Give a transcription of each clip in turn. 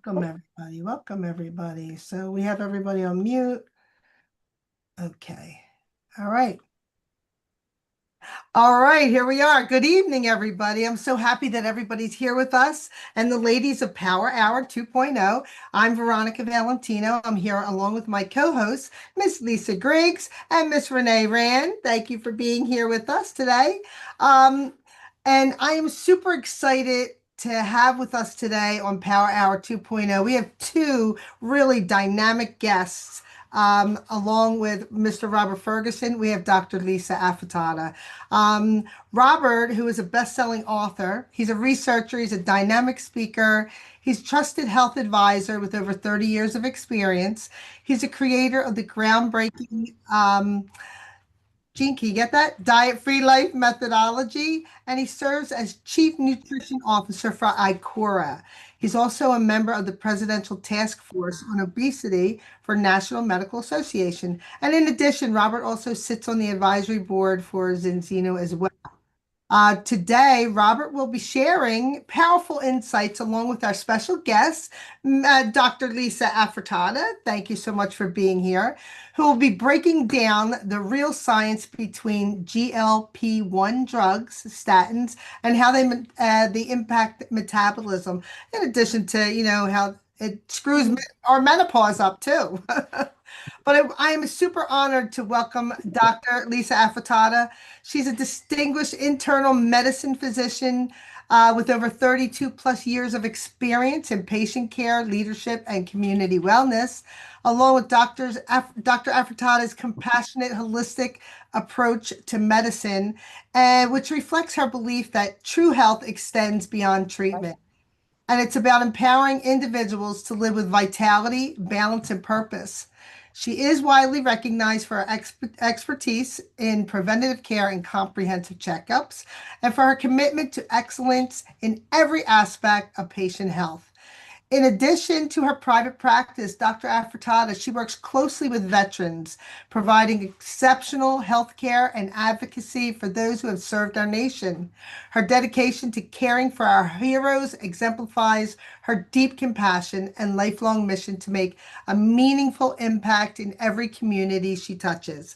Welcome, everybody. Welcome, everybody. So we have everybody on mute. Okay. All right. All right, here we are. Good evening, everybody. I'm so happy that everybody's here with us and the ladies of PowHer Hour 2.0. I'm Veronica Valentino. I'm here along with my co-hosts, Miss Lisa Griggs and Miss Renee Rand. Thank you for being here with us today. Um, and I am super excited to have with us today on PowHer Hour 2.0. We have two really dynamic guests. Along with Mr. Robert Ferguson, we have Dr. Lisa Affatato. Um, Robert, who is a best-selling author, he's a researcher, he's a dynamic speaker, he's trusted health advisor with over 30 years of experience. He's a creator of the groundbreaking Gene, can you get that? Diet-free life methodology, and he serves as Chief Nutrition Officer for ICORA. He's also a member of the Presidential Task Force on Obesity for National Medical Association. And in addition, Robert also sits on the advisory board for Zinzino as well. Today, Robert will be sharing powerful insights along with our special guest, Dr. Lisa Affatato. Thank you so much for being here, who will be breaking down the real science between GLP-1 drugs, statins, and how they impact metabolism, in addition to, how it screws our menopause up too. But I am super honored to welcome Dr. Lisa Affatato. She's a distinguished internal medicine physician with over 32 plus years of experience in patient care, leadership, and community wellness, along with Dr. Affatato's compassionate, holistic approach to medicine, which reflects her belief that true health extends beyond treatment. And it's about empowering individuals to live with vitality, balance, and purpose. She is widely recognized for her expertise in preventative care and comprehensive checkups, and for her commitment to excellence in every aspect of patient health. In addition to her private practice, Dr. Affatato, she works closely with veterans, providing exceptional health care and advocacy for those who have served our nation. Her dedication to caring for our heroes exemplifies her deep compassion and lifelong mission to make a meaningful impact in every community she touches.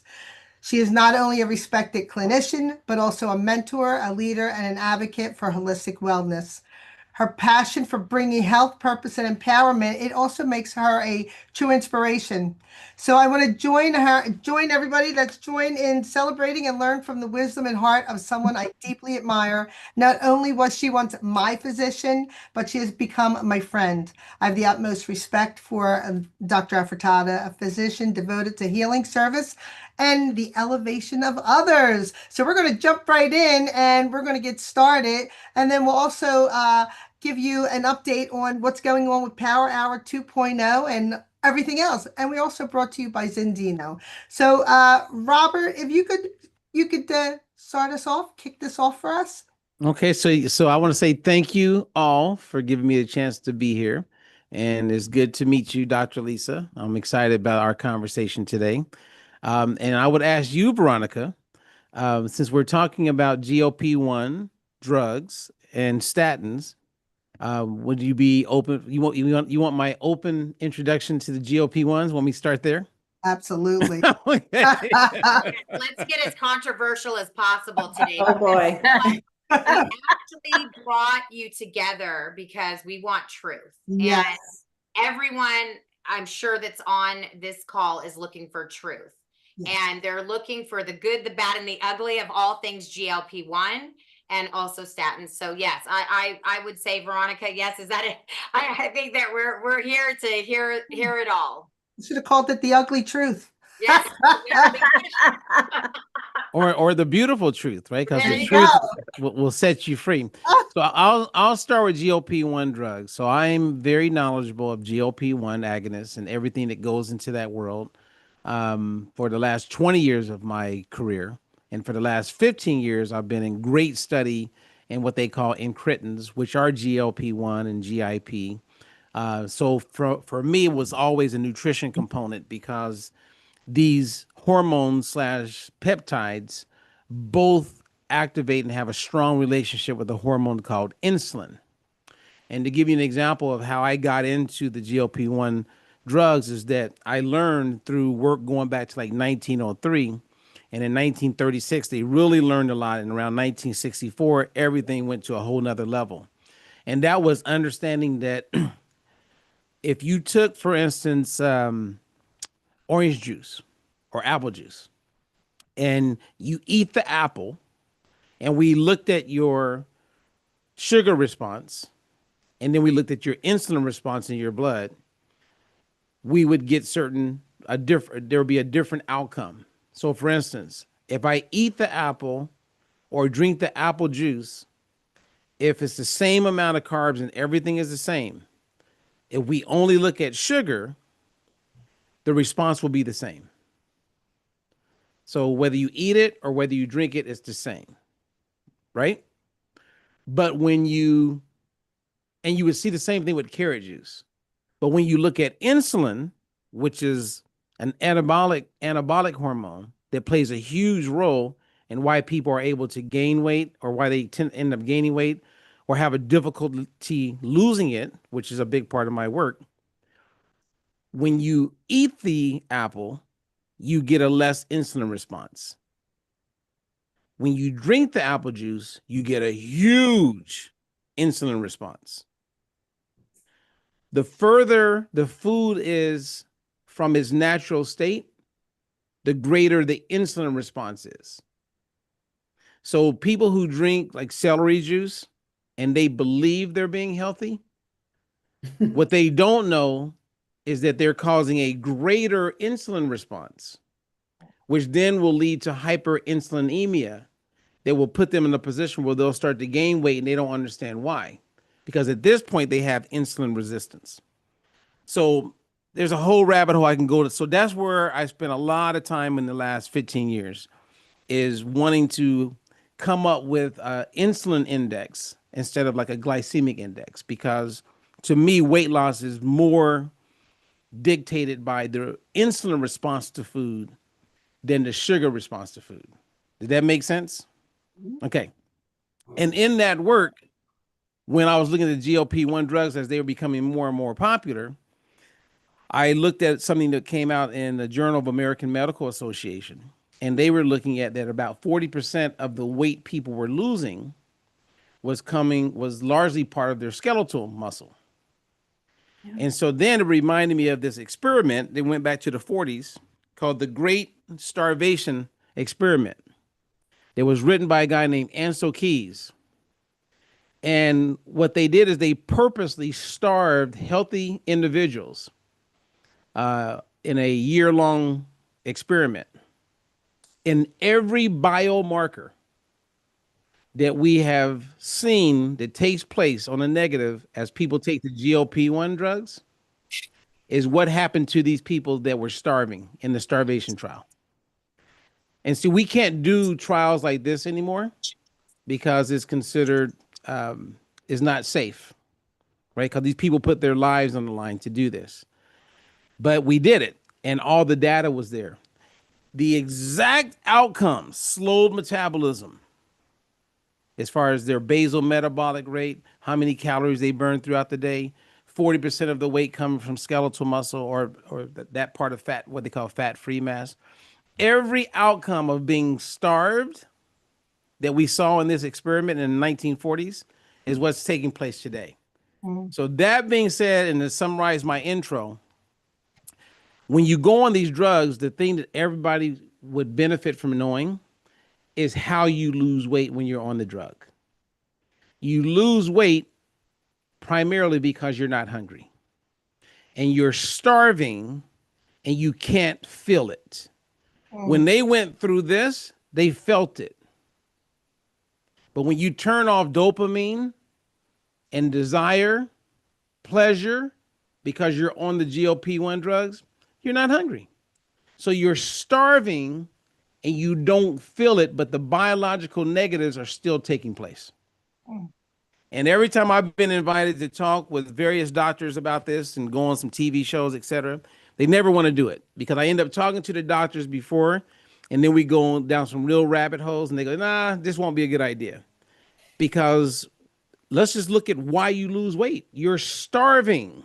She is not only a respected clinician, but also a mentor, a leader, and an advocate for holistic wellness. Her passion for bringing health, purpose, and empowerment, it also makes her a true inspiration. So I want to join everybody that's joined in celebrating and learn from the wisdom and heart of someone I deeply admire. Not only was she once my physician, but she has become my friend. I have the utmost respect for Dr. Affatato, a physician devoted to healing service and the elevation of others. So we're going to jump right in and we're going to get started. And then we'll also give you an update on what's going on with PowHer Hour 2.0 and everything else. And we also brought to you by Zindino. So Robert, if you could start us off, kick this off for us. Okay, so I want to say thank you all for giving me a chance to be here. And it's good to meet you, Dr. Lisa. I'm excited about our conversation today. And I would ask you, Veronica, since we're talking about GLP-1 drugs and statins, would you be open? You want my open introduction to the GLP-1s? Want me to start there? Absolutely. Okay. Let's get as controversial as possible today. Oh boy. We actually brought you together because we want truth. Yes. And everyone, I'm sure that's on this call is looking for truth. Yes. And they're looking for the good, the bad, and the ugly of all things GLP-1 and also statins. So yes, I would say, Veronica, yes, is that it? I think that we're here to hear it all. You should have called it the ugly truth. Yes. or the beautiful truth, right? Because There the you truth go. will set you free. So I'll start with GLP-1 drugs. So I'm very knowledgeable of GLP-1 agonists and everything that goes into that world for the last 20 years of my career. And for the last 15 years, I've been in great study in what they call incretins, which are GLP-1 and GIP. So for me, it was always a nutrition component because these hormones slash peptides both activate and have a strong relationship with a hormone called insulin. And to give you an example of how I got into the GLP-1 drugs is that I learned through work going back to like 1903. And in 1936, they really learned a lot. And around 1964, everything went to a whole nother level. And that was understanding that if you took, for instance, orange juice or apple juice, and you eat the apple, and we looked at your sugar response, and then we looked at your insulin response in your blood, we would get there would be a different outcome. So for instance, if I eat the apple or drink the apple juice, if it's the same amount of carbs and everything is the same, if we only look at sugar, the response will be the same. So whether you eat it or whether you drink it, it's the same, right? But you would see the same thing with carrot juice. But when you look at insulin, which is an anabolic hormone that plays a huge role in why people are able to gain weight or why they end up gaining weight or have a difficulty losing it, which is a big part of my work. When you eat the apple, you get a less insulin response. When you drink the apple juice, you get a huge insulin response. The further the food is from its natural state, the greater the insulin response is. So people who drink like celery juice and they believe they're being healthy, what they don't know is that they're causing a greater insulin response, which then will lead to hyperinsulinemia that will put them in a position where they'll start to gain weight and they don't understand why. Because at this point, they have insulin resistance. So there's a whole rabbit hole I can go to. So that's where I spent a lot of time in the last 15 years, is wanting to come up with an insulin index instead of like a glycemic index. Because to me, weight loss is more dictated by the insulin response to food than the sugar response to food. Did that make sense? Okay. And in that work, when I was looking at the GLP-1 drugs as they were becoming more and more popular, I looked at something that came out in the Journal of American Medical Association, and they were looking at that about 40% of the weight people were losing was largely part of their skeletal muscle. Yeah. And so then it reminded me of this experiment that went back to the 40s called the Great Starvation Experiment. It was written by a guy named Ansel Keys. And what they did is they purposely starved healthy individuals in a year-long experiment. In every biomarker that we have seen that takes place on a negative as people take the GLP-1 drugs is what happened to these people that were starving in the starvation trial. And see, we can't do trials like this anymore because it's considered is not safe, right? Because these people put their lives on the line to do this. But we did it, and all the data was there. The exact outcomes slowed metabolism as far as their basal metabolic rate, how many calories they burn throughout the day, 40% of the weight coming from skeletal muscle or that part of fat, what they call fat-free mass. Every outcome of being starved that we saw in this experiment in the 1940s is what's taking place today. Mm-hmm. So that being said, and to summarize my intro, when you go on these drugs, the thing that everybody would benefit from knowing is how you lose weight when you're on the drug. You lose weight primarily because you're not hungry and you're starving and you can't feel it. Mm. When they went through this, they felt it. But when you turn off dopamine and desire, pleasure, because you're on the GLP-1 drugs, you're not hungry. So you're starving and you don't feel it, but the biological negatives are still taking place. Mm. And every time I've been invited to talk with various doctors about this and go on some TV shows, etc., they never want to do it because I end up talking to the doctors before, and then we go down some real rabbit holes and they go, nah, this won't be a good idea. Because let's just look at why you lose weight. You're starving.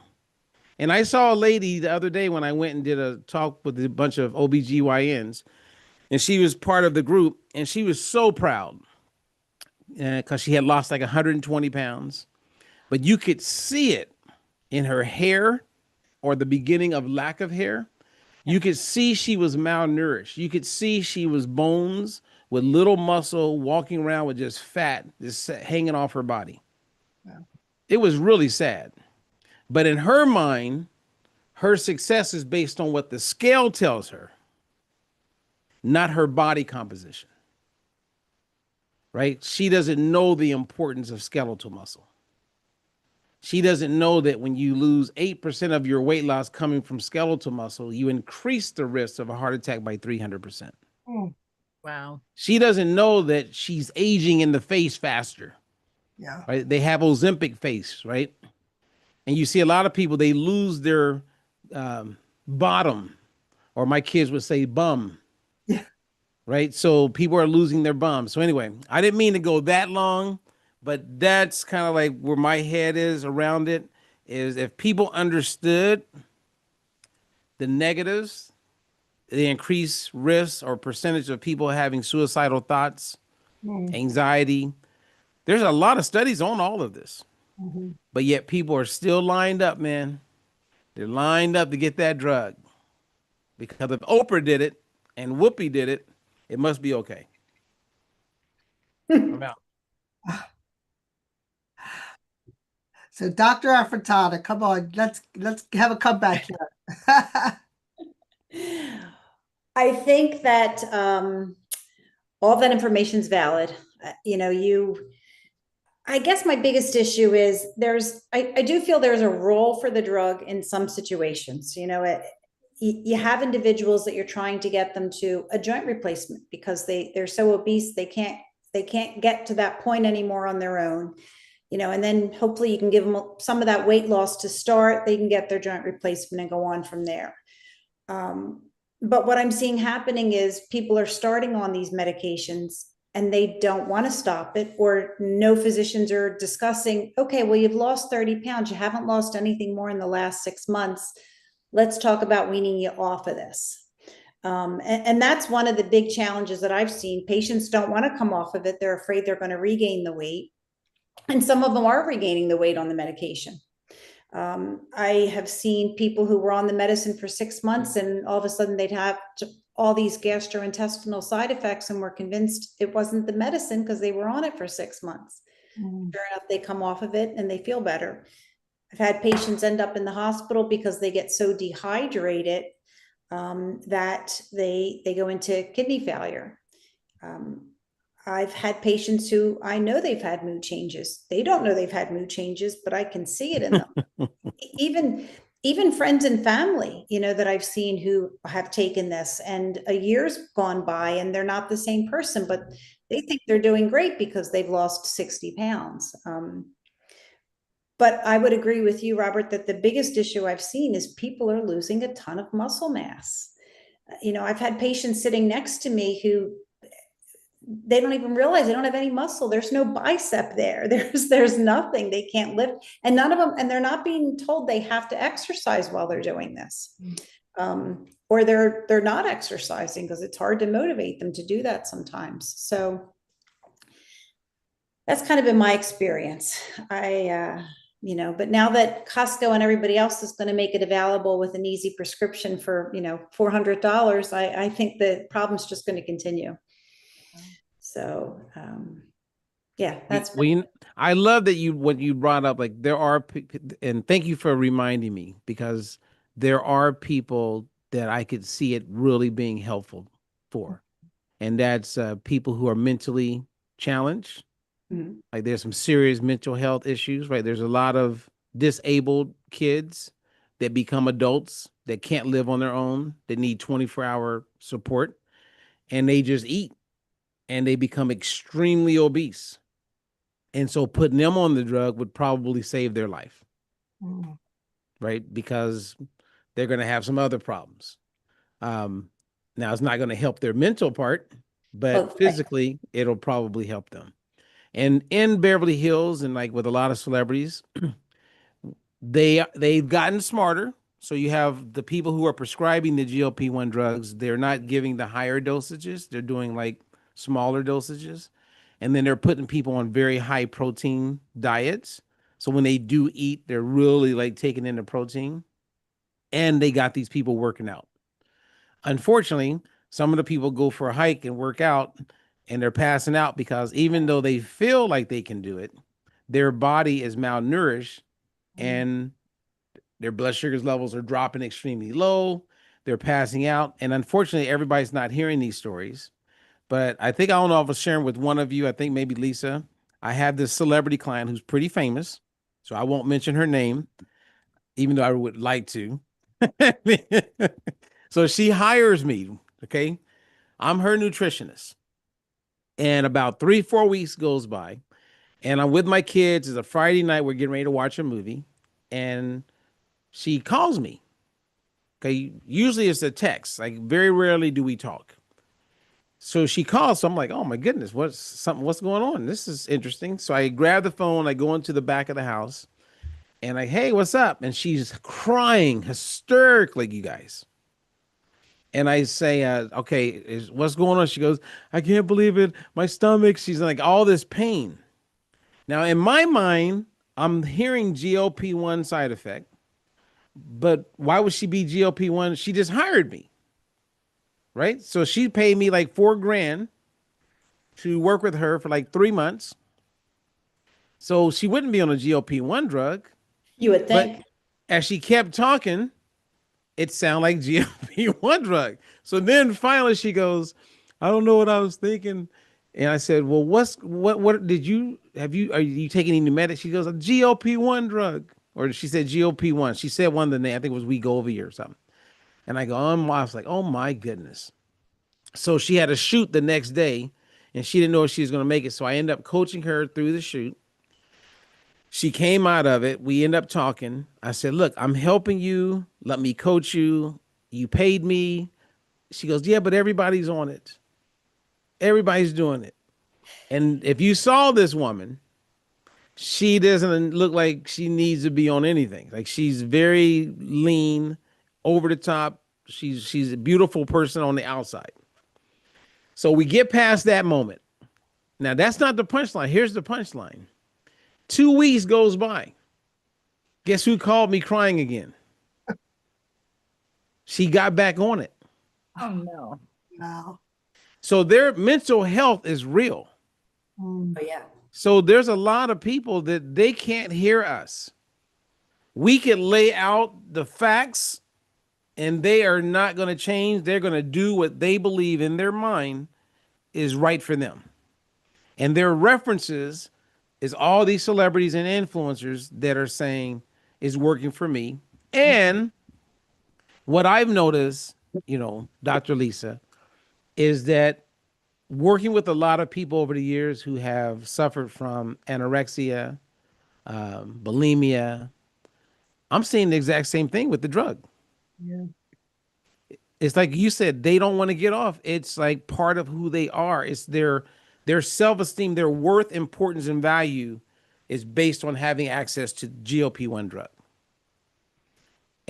And I saw a lady the other day when I went and did a talk with a bunch of OBGYNs, and she was part of the group, and she was so proud because she had lost like 120 pounds. But you could see it in her hair or the beginning of lack of hair. You could see she was malnourished. You could see she was bones with little muscle, walking around with just fat just hanging off her body. Yeah. It was really sad. But in her mind, her success is based on what the scale tells her, not her body composition. Right? She doesn't know the importance of skeletal muscle. She doesn't know that when you lose 8% of your weight loss coming from skeletal muscle, you increase the risk of a heart attack by 300%. Mm. Wow. She doesn't know that she's aging in the face faster. Yeah. Right? They have Ozempic face, right? And you see a lot of people, they lose their bottom, or my kids would say bum. Yeah. Right? So people are losing their bum. So anyway, I didn't mean to go that long, but that's kind of like where my head is around it, is if people understood the negatives, the increased risks or percentage of people having suicidal thoughts, anxiety. There's a lot of studies on all of this, but yet people are still lined up, man. They're lined up to get that drug because if Oprah did it and Whoopi did it, it must be okay. I'm out. So Dr. Affatato, come on, let's have a comeback here. I think that all that information is valid. I guess my biggest issue is I do feel there's a role for the drug in some situations. You have individuals that you're trying to get them to a joint replacement because they're so obese they can't get to that point anymore on their own. And then hopefully you can give them some of that weight loss to start. They can get their joint replacement and go on from there. But what I'm seeing happening is people are starting on these medications and they don't want to stop it, or no physicians are discussing, okay, well, you've lost 30 pounds. You haven't lost anything more in the last 6 months. Let's talk about weaning you off of this. And that's one of the big challenges that I've seen. Patients don't want to come off of it. They're afraid they're going to regain the weight. And some of them are regaining the weight on the medication. I have seen people who were on the medicine for 6 months and all of a sudden they'd have all these gastrointestinal side effects and were convinced it wasn't the medicine because they were on it for 6 months. Sure enough, they come off of it and they feel better. I've had patients end up in the hospital because they get so dehydrated that they go into kidney failure. I've had patients who I know they've had mood changes. They don't know they've had mood changes, but I can see it in them. Even friends and family, that I've seen who have taken this and a year's gone by and they're not the same person, but they think they're doing great because they've lost 60 pounds. But I would agree with you, Robert, that the biggest issue I've seen is people are losing a ton of muscle mass. I've had patients sitting next to me who they don't even realize they don't have any muscle. There's no bicep there. There's nothing. They can't lift, and none of them, and they're not being told they have to exercise while they're doing this. Or they're not exercising because it's hard to motivate them to do that sometimes. So that's kind of been my experience. But now that Costco and everybody else is going to make it available with an easy prescription for, $400, I think the problem's just going to continue. So, yeah, that's. I love that what you brought up, like there are, and thank you for reminding me, because there are people that I could see it really being helpful for. And that's people who are mentally challenged. Mm-hmm. Like there's some serious mental health issues, right? There's a lot of disabled kids that become adults that can't live on their own, that need 24-hour support, and they just eat. And they become extremely obese. And so putting them on the drug would probably save their life, right? Because they're going to have some other problems. Now, it's not going to help their mental part, but physically, it'll probably help them. And in Beverly Hills and like with a lot of celebrities, they've gotten smarter. So you have the people who are prescribing the GLP-1 drugs, they're not giving the higher dosages. They're doing like smaller dosages. And then they're putting people on very high protein diets. So when they do eat, they're really like taking in the protein. And they got these people working out. Unfortunately, some of the people go for a hike and work out and they're passing out because even though they feel like they can do it, their body is malnourished and their blood sugars levels are dropping extremely low. They're passing out. And unfortunately, everybody's not hearing these stories. But I think I don't know if I was sharing with one of you. I think maybe Lisa. I have this celebrity client who's pretty famous. So I won't mention her name, even though I would like to. So she hires me. Okay. I'm her nutritionist. And about 3-4 weeks goes by. And I'm with my kids. It's a Friday night. We're getting ready to watch a movie. And she calls me. Okay. Usually it's a text. Like very rarely do we talk. So she calls. So I'm like, oh my goodness, what's going on? This is interesting. So I grab the phone. I go into the back of the house and hey, what's up? And she's crying hysterically, you guys. And I say, okay, what's going on? She goes, I can't believe it. My stomach. She's like all this pain. Now in my mind, I'm hearing GLP-1 side effect. But why would she be GLP-1? She just hired me, right? So she paid me like $4,000 to work with her for like 3 months. So she wouldn't be on a GLP-1 drug. You would think. But as she kept talking, it sounded like GLP-1 drug. So then finally she goes, I don't know what I was thinking. And I said, well, what are you taking any medic? She goes, a GLP-1 drug. Or she said GLP-1. She said one of the name, I think it was Wegovy or something. And I was like, oh my goodness. So she had a shoot the next day and she didn't know if she was going to make it. So I ended up coaching her through the shoot. She came out of it. We ended up talking. I said, look, I'm helping you. Let me coach you. You paid me. She goes, yeah, but everybody's on it. Everybody's doing it. And if you saw this woman, she doesn't look like she needs to be on anything. Like she's very lean, over the top. She's a beautiful person on the outside. So we get past that moment. Now that's not the punchline. Here's the punchline. 2 weeks goes by. Guess who called me crying again? She got back on it. Oh no. Wow. So their mental health is real. Oh yeah. So there's a lot of people that they can't hear us. We can lay out the facts and they are not going to change. They're going to do what they believe in their mind is right for them. And their references is all these celebrities and influencers that are saying is working for me. And what I've noticed, Dr. Lisa, is that working with a lot of people over the years who have suffered from anorexia, bulimia, I'm seeing the exact same thing with the drug. Yeah. It's like you said, they don't want to get off. It's like part of who they are. It's their self-esteem, their worth, importance, and value is based on having access to GLP-1 drug.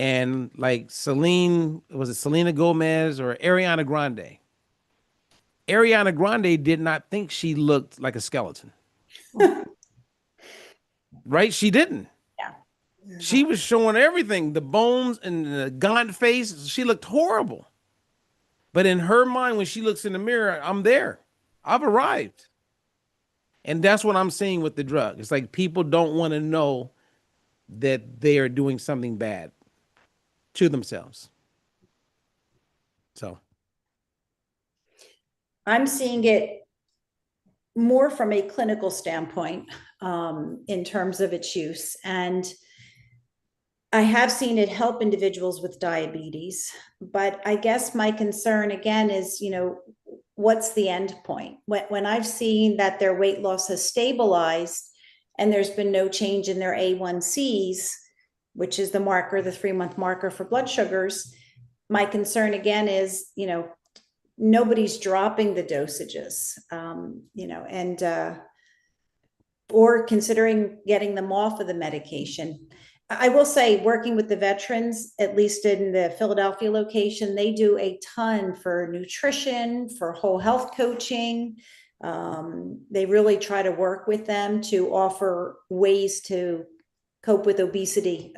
And like Selena Gomez or Ariana Grande? Ariana Grande did not think she looked like a skeleton. Right? She didn't. Yeah. She was showing everything, the bones and the gaunt face. She looked horrible. But in her mind, when she looks in the mirror, I'm there. I've arrived. And that's what I'm seeing with the drug. It's like people don't want to know that they are doing something bad to themselves. So I'm seeing it more from a clinical standpoint in terms of its use. And I have seen it help individuals with diabetes, but I guess my concern again is, what's the end point? When I've seen that their weight loss has stabilized and there's been no change in their A1Cs, which is the marker, the 3-month marker for blood sugars, my concern again is, nobody's dropping the dosages, and or considering getting them off of the medication. I will say, working with the veterans, at least in the Philadelphia location, they do a ton for nutrition, for whole health coaching. They really try to work with them to offer ways to cope with obesity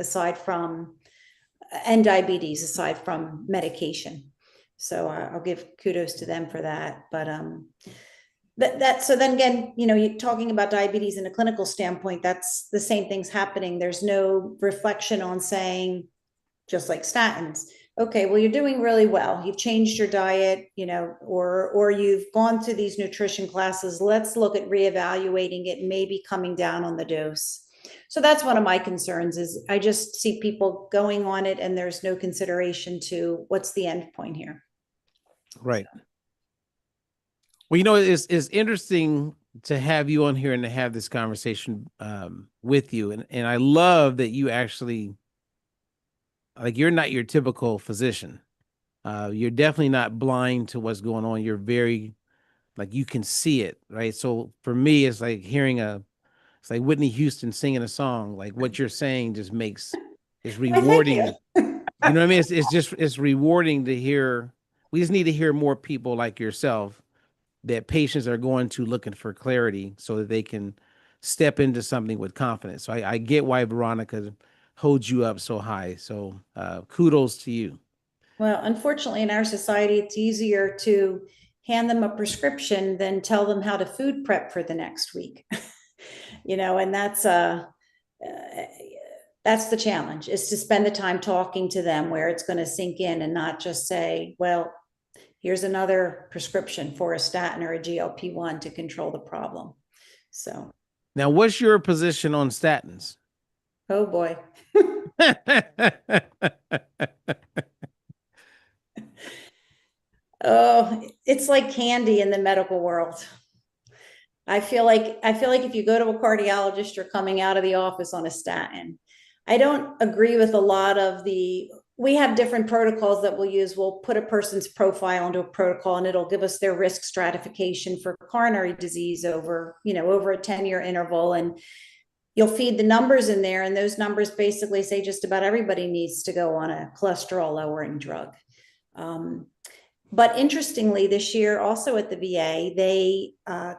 and diabetes aside from medication. So I'll give kudos to them for that. But so then again, you're talking about diabetes in a clinical standpoint, that's the same things happening. There's no reflection on saying, just like statins, okay, well, you're doing really well. You've changed your diet, or you've gone through these nutrition classes. Let's look at reevaluating it, maybe coming down on the dose. So that's one of my concerns is I just see people going on it and there's no consideration to what's the end point here. Right. Well, it's interesting to have you on here and to have this conversation with you. And I love that you actually, like, you're not your typical physician. You're definitely not blind to what's going on. You're very, like, you can see it, right? So for me, it's like it's like Whitney Houston singing a song. Like, what you're saying just it's rewarding. You know what I mean? It's rewarding to hear. We just need to hear more people like yourself that patients are going to looking for clarity so that they can step into something with confidence. So I get why Veronica holds you up so high. So kudos to you. Well, unfortunately, in our society, it's easier to hand them a prescription than tell them how to food prep for the next week. And that's the challenge, is to spend the time talking to them where it's going to sink in and not just say, well, here's another prescription for a statin or a GLP-1 to control the problem. So now, what's your position on statins? Oh boy. Oh, it's like candy in the medical world. I feel like if you go to a cardiologist, you're coming out of the office on a statin. I don't agree with a lot of we have different protocols that we'll use. We'll put a person's profile into a protocol and it'll give us their risk stratification for coronary disease over a 10-year interval. And you'll feed the numbers in there. And those numbers basically say just about everybody needs to go on a cholesterol lowering drug. But interestingly, this year, also at the VA, they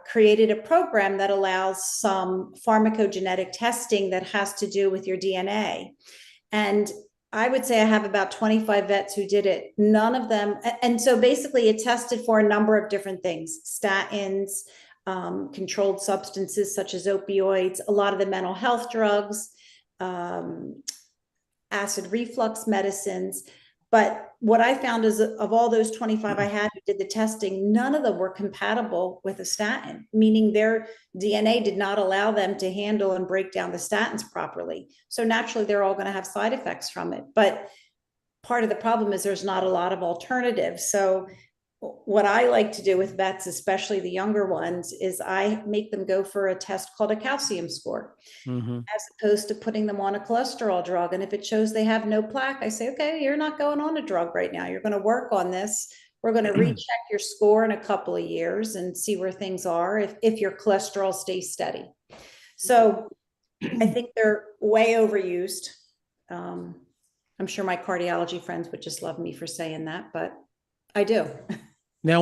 created a program that allows some pharmacogenetic testing that has to do with your DNA. And I would say I have about 25 vets who did it. None of them. And so basically it tested for a number of different things: statins, controlled substances such as opioids, a lot of the mental health drugs, acid reflux medicines. But what I found is, of all those 25 I had who did the testing, none of them were compatible with a statin, meaning their DNA did not allow them to handle and break down the statins properly. So naturally, they're all going to have side effects from it. But part of the problem is there's not a lot of alternatives. So what I like to do with vets, especially the younger ones, is I make them go for a test called a calcium score, as opposed to putting them on a cholesterol drug. And if it shows they have no plaque, I say, okay, you're not going on a drug right now. You're going to work on this. We're going to recheck your score in a couple of years and see where things are if your cholesterol stays steady. So I think they're way overused. I'm sure my cardiology friends would just love me for saying that, but I do. Now,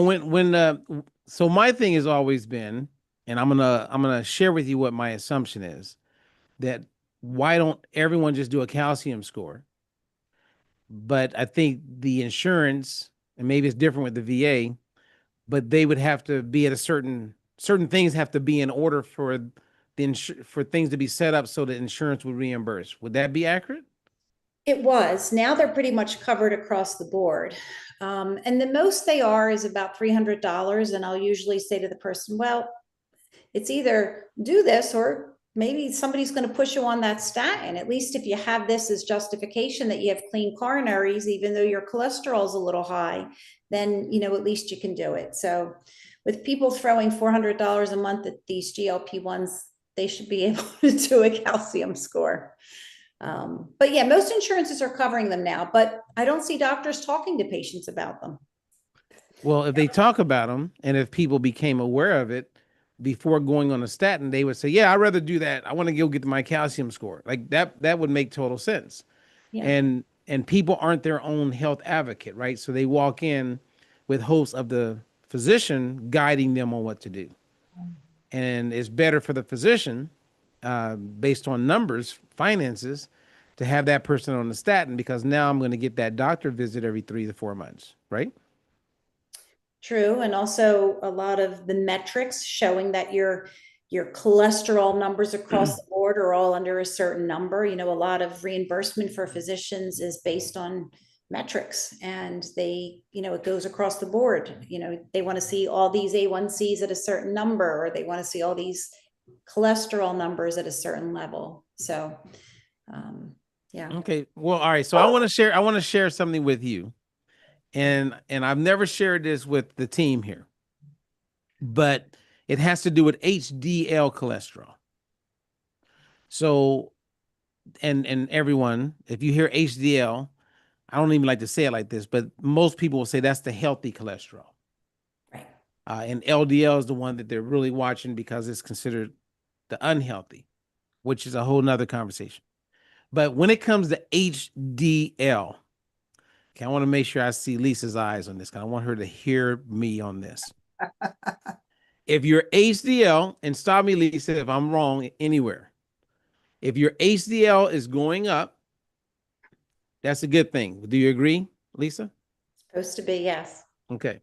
so my thing has always been, and I'm gonna share with you what my assumption is, that why don't everyone just do a calcium score? But I think the insurance, and maybe it's different with the VA, but they would have to be at a certain things have to be in order for for things to be set up so that insurance would reimburse. Would that be accurate? It was. Now they're pretty much covered across the board. And the most they are is about $300. And I'll usually say to the person, well, it's either do this or maybe somebody's going to push you on that statin. At least if you have this as justification that you have clean coronaries, even though your cholesterol is a little high, then, at least you can do it. So with people throwing $400 a month at these GLP-1s, they should be able to do a calcium score. But yeah, most insurances are covering them now, but I don't see doctors talking to patients about them. Well, if they talk about them and if people became aware of it, before going on a statin, they would say, yeah, I'd rather do that. I want to go get my calcium score. Like that would make total sense. Yeah. And people aren't their own health advocate, right? So they walk in with hopes of the physician guiding them on what to do. And it's better for the physician, based on numbers, finances, to have that person on the statin, because now I'm going to get that doctor visit every 3 to 4 months, right? True. And also a lot of the metrics showing that your cholesterol numbers across the board are all under a certain number. You know, a lot of reimbursement for physicians is based on metrics, and they, you know, it goes across the board. You know, they want to see all these A1Cs at a certain number, or they want to see all these cholesterol numbers at a certain level. So, yeah. Okay. Well, all right. So I want to share something with you. And I've never shared this with the team here, but it has to do with HDL cholesterol. So, and everyone, if you hear HDL, I don't even like to say it like this, but most people will say that's the healthy cholesterol. Right. And LDL is the one that they're really watching because it's considered the unhealthy, which is a whole nother conversation. But when it comes to HDL, okay, I want to make sure I see Lisa's eyes on this, because I want her to hear me on this. If your HDL, and stop me, Lisa, if I'm wrong anywhere, if your HDL is going up, that's a good thing. Do you agree, Lisa? Supposed to be, yes. Okay.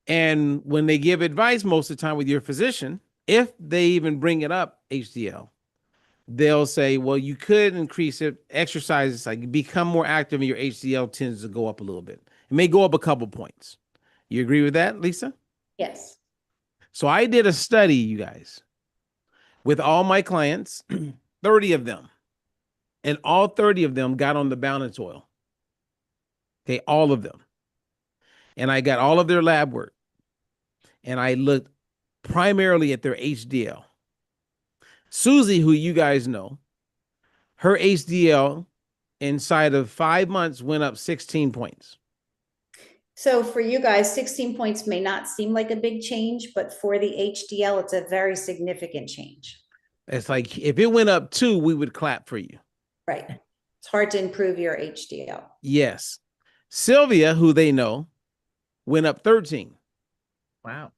And when they give advice most of the time with your physician, if they even bring it up, HDL, they'll say, well, you could increase it, exercises, like become more active, and your HDL tends to go up a little bit. It may go up a couple points. You agree with that, Lisa? Yes. So I did a study, you guys, with all my clients, 30 of them, and all 30 of them got on the balance oil. Okay, all of them. And I got all of their lab work, and I looked primarily at their HDL. Susie, who you guys know, her HDL inside of 5 months went up 16 points. So for you guys, 16 points may not seem like a big change, but for the HDL, it's a very significant change. It's like if it went up 2, we would clap for you. Right. It's hard to improve your HDL. Yes. Sylvia, who they know, went up 13. Wow.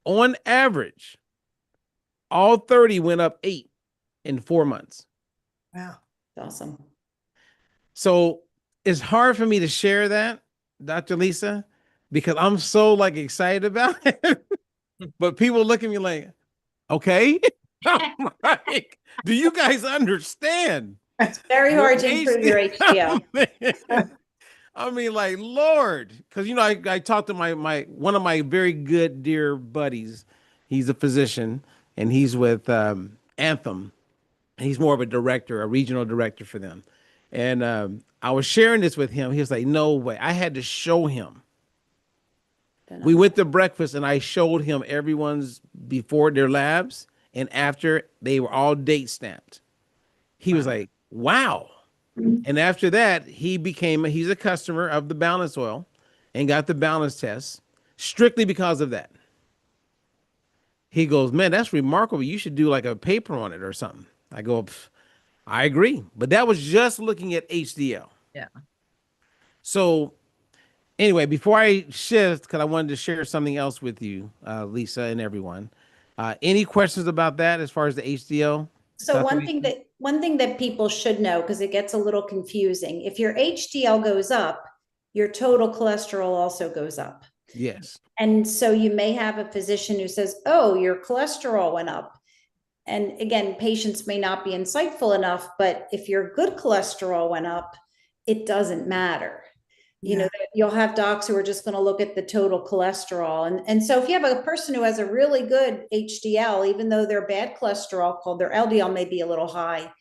On average, all 30 went up 8 in 4 months. Wow. Awesome. So it's hard for me to share that, Dr. Lisa, because I'm so like excited about it. But people look at me like, okay. I'm like, do you guys understand? It's very hard to improve your HDL. I mean, like, Lord, because you know, I talked to my one of my very good dear buddies. He's a physician, and he's with Anthem. He's more of a director, a regional director for them. And I was sharing this with him. He was like, no way. I had to show him. We went to breakfast, and I showed him everyone's before their labs and after. They were all date stamped. He was like, wow. And after that, he's a customer of the balance oil and got the balance test strictly because of that. He goes, man, that's remarkable. You should do like a paper on it or something. I go, I agree. But that was just looking at HDL. Yeah. So anyway, before I shift, because I wanted to share something else with you, Lisa and everyone. Any questions about that as far as the HDL? So one thing that people should know, because it gets a little confusing, if your HDL goes up, your total cholesterol also goes up. Yes. And so you may have a physician who says, oh, your cholesterol went up. And again, patients may not be insightful enough, but if your good cholesterol went up, it doesn't matter. You know, you'll have docs who are just going to look at the total cholesterol. And so if you have a person who has a really good HDL, even though their bad cholesterol, called their LDL, may be a little high,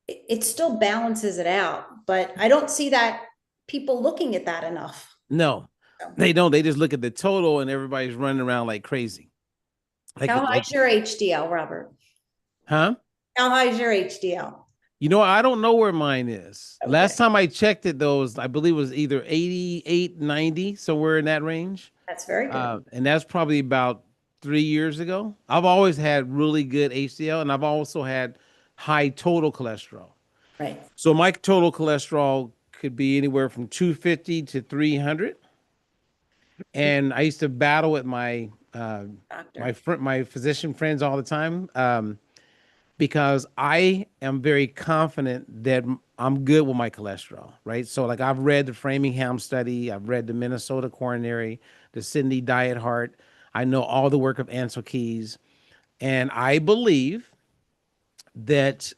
it still balances it out. But I don't see that people looking at that enough. No, they don't. They just look at the total, and everybody's running around like crazy. How high is your HDL, Robert? Huh? How high is your HDL? You know, I don't know where mine is. Okay. Last time I checked it, I believe it was either 88, 90, somewhere in that range. That's very good. And that's probably about 3 years ago. I've always had really good HDL, and I've also had high total cholesterol. Right. So my total cholesterol could be anywhere from 250 to 300. And I used to battle with my Doctor. my physician friends all the time, because I am very confident that I'm good with my cholesterol, right? So like I've read the Framingham study, I've read the Minnesota coronary, the Sydney diet heart. I know all the work of Ansel Keys, and I believe that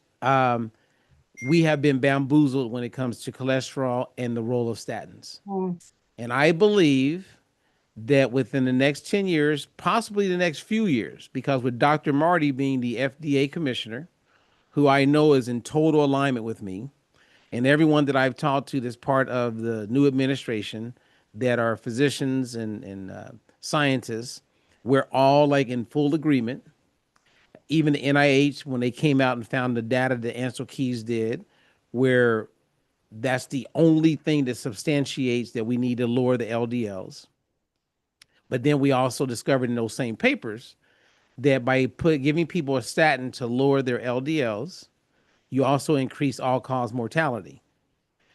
we have been bamboozled when it comes to cholesterol and the role of statins. Mm. And I believe that within the next 10 years, possibly the next few years, because with Dr. Marty being the FDA commissioner, who I know is in total alignment with me, and everyone that I've talked to that's part of the new administration that are physicians and scientists, we're all like in full agreement. Even the NIH, when they came out and found the data that Ansel Keys did, where that's the only thing that substantiates that we need to lower the LDLs. But then we also discovered in those same papers that by giving people a statin to lower their LDLs, you also increase all-cause mortality.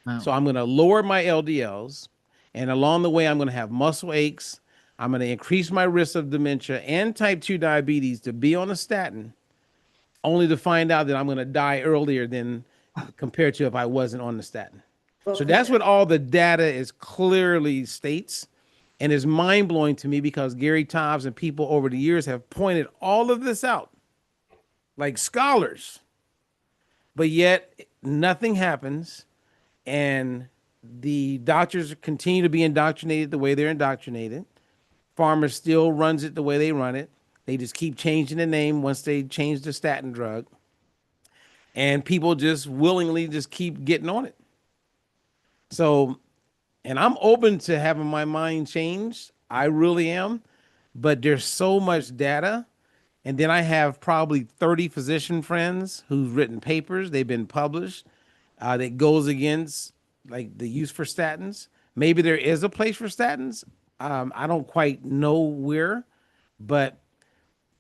Wow. So I'm going to lower my LDLs, and along the way, I'm going to have muscle aches. I'm going to increase my risk of dementia and type 2 diabetes to be on a statin, only to find out that I'm going to die earlier than compared to if I wasn't on the statin. Well, So that's what all the data is clearly states. And it's mind blowing to me because Gary Tobbs and people over the years have pointed all of this out like scholars, but yet nothing happens. And the doctors continue to be indoctrinated the way they're indoctrinated. Pharma still runs it the way they run it. They just keep changing the name once they change the statin drug. And people just willingly just keep getting on it. So, and I'm open to having my mind changed. I really am. But there's so much data. And then I have probably 30 physician friends who've written papers. They've been published that goes against like the use for statins. Maybe there is a place for statins. I don't quite know where. But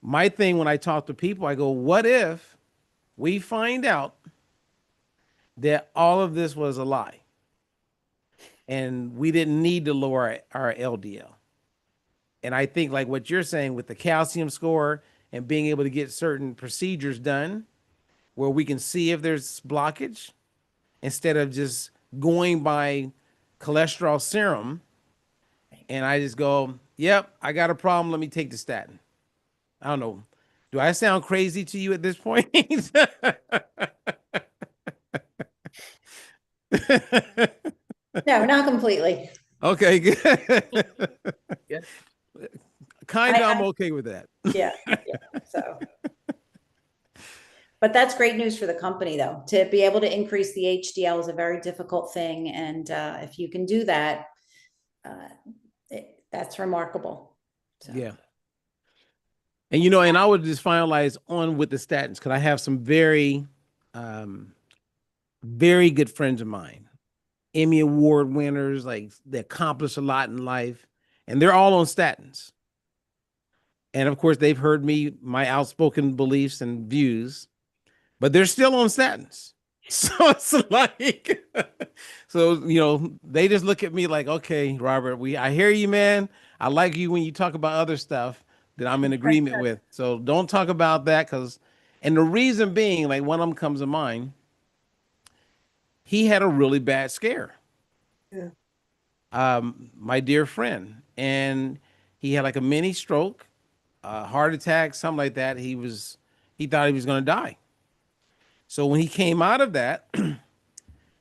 my thing when I talk to people, I go, what if we find out that all of this was a lie and we didn't need to lower our LDL? And I think like what you're saying with the calcium score and being able to get certain procedures done where we can see if there's blockage instead of just going by cholesterol serum. And I just go, yep, I got a problem. Let me take the statin. I don't know. Do I sound crazy to you at this point? No, not completely. Okay, good. Yeah. Kind of, I- I'm okay with that. Yeah, so. But that's great news for the company, though. To be able to increase the HDL is a very difficult thing, and if you can do that, that's remarkable. So. Yeah. And and I would just finalize on with the statins because I have some very, very good friends of mine, Emmy Award winners, like they accomplish a lot in life, and they're all on statins. And of course, they've heard me, my outspoken beliefs and views, but they're still on statins. So it's like, so, they just look at me like, okay, Robert, I hear you, man. I like you when you talk about other stuff that I'm in agreement with. So don't talk about that and the reason being, like one of them comes to mind, he had a really bad scare. Yeah. My dear friend, and he had like a mini stroke, heart attack, something like that. He thought he was going to die. So when he came out of that,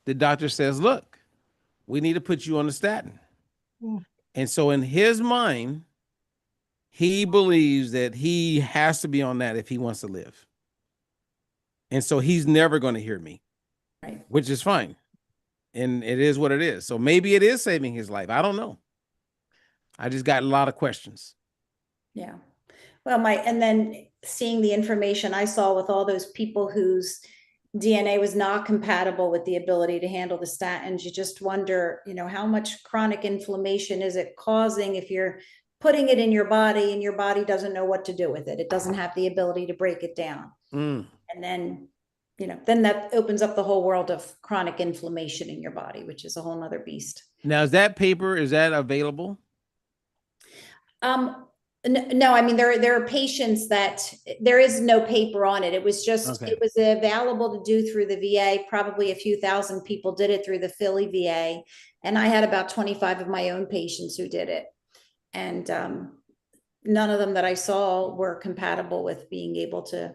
the doctor says, look, we need to put you on the statin. Mm. And so in his mind, he believes that he has to be on that if he wants to live. And so he's never going to hear me, Right. which is fine. And it is what it is. So maybe it is saving his life. I don't know. I just got a lot of questions. Yeah. Well, and then seeing the information I saw with all those people whose DNA was not compatible with the ability to handle the statins, you just wonder, how much chronic inflammation is it causing if you're putting it in your body and your body doesn't know what to do with it. It doesn't have the ability to break it down. Mm. And then, then that opens up the whole world of chronic inflammation in your body, which is a whole nother beast. Now, is that available? No, I mean, there are patients that there is no paper on it. It was just, Okay. it was available to do through the VA. Probably a few thousand people did it through the Philly VA. And I had about 25 of my own patients who did it. And none of them that I saw were compatible with being able to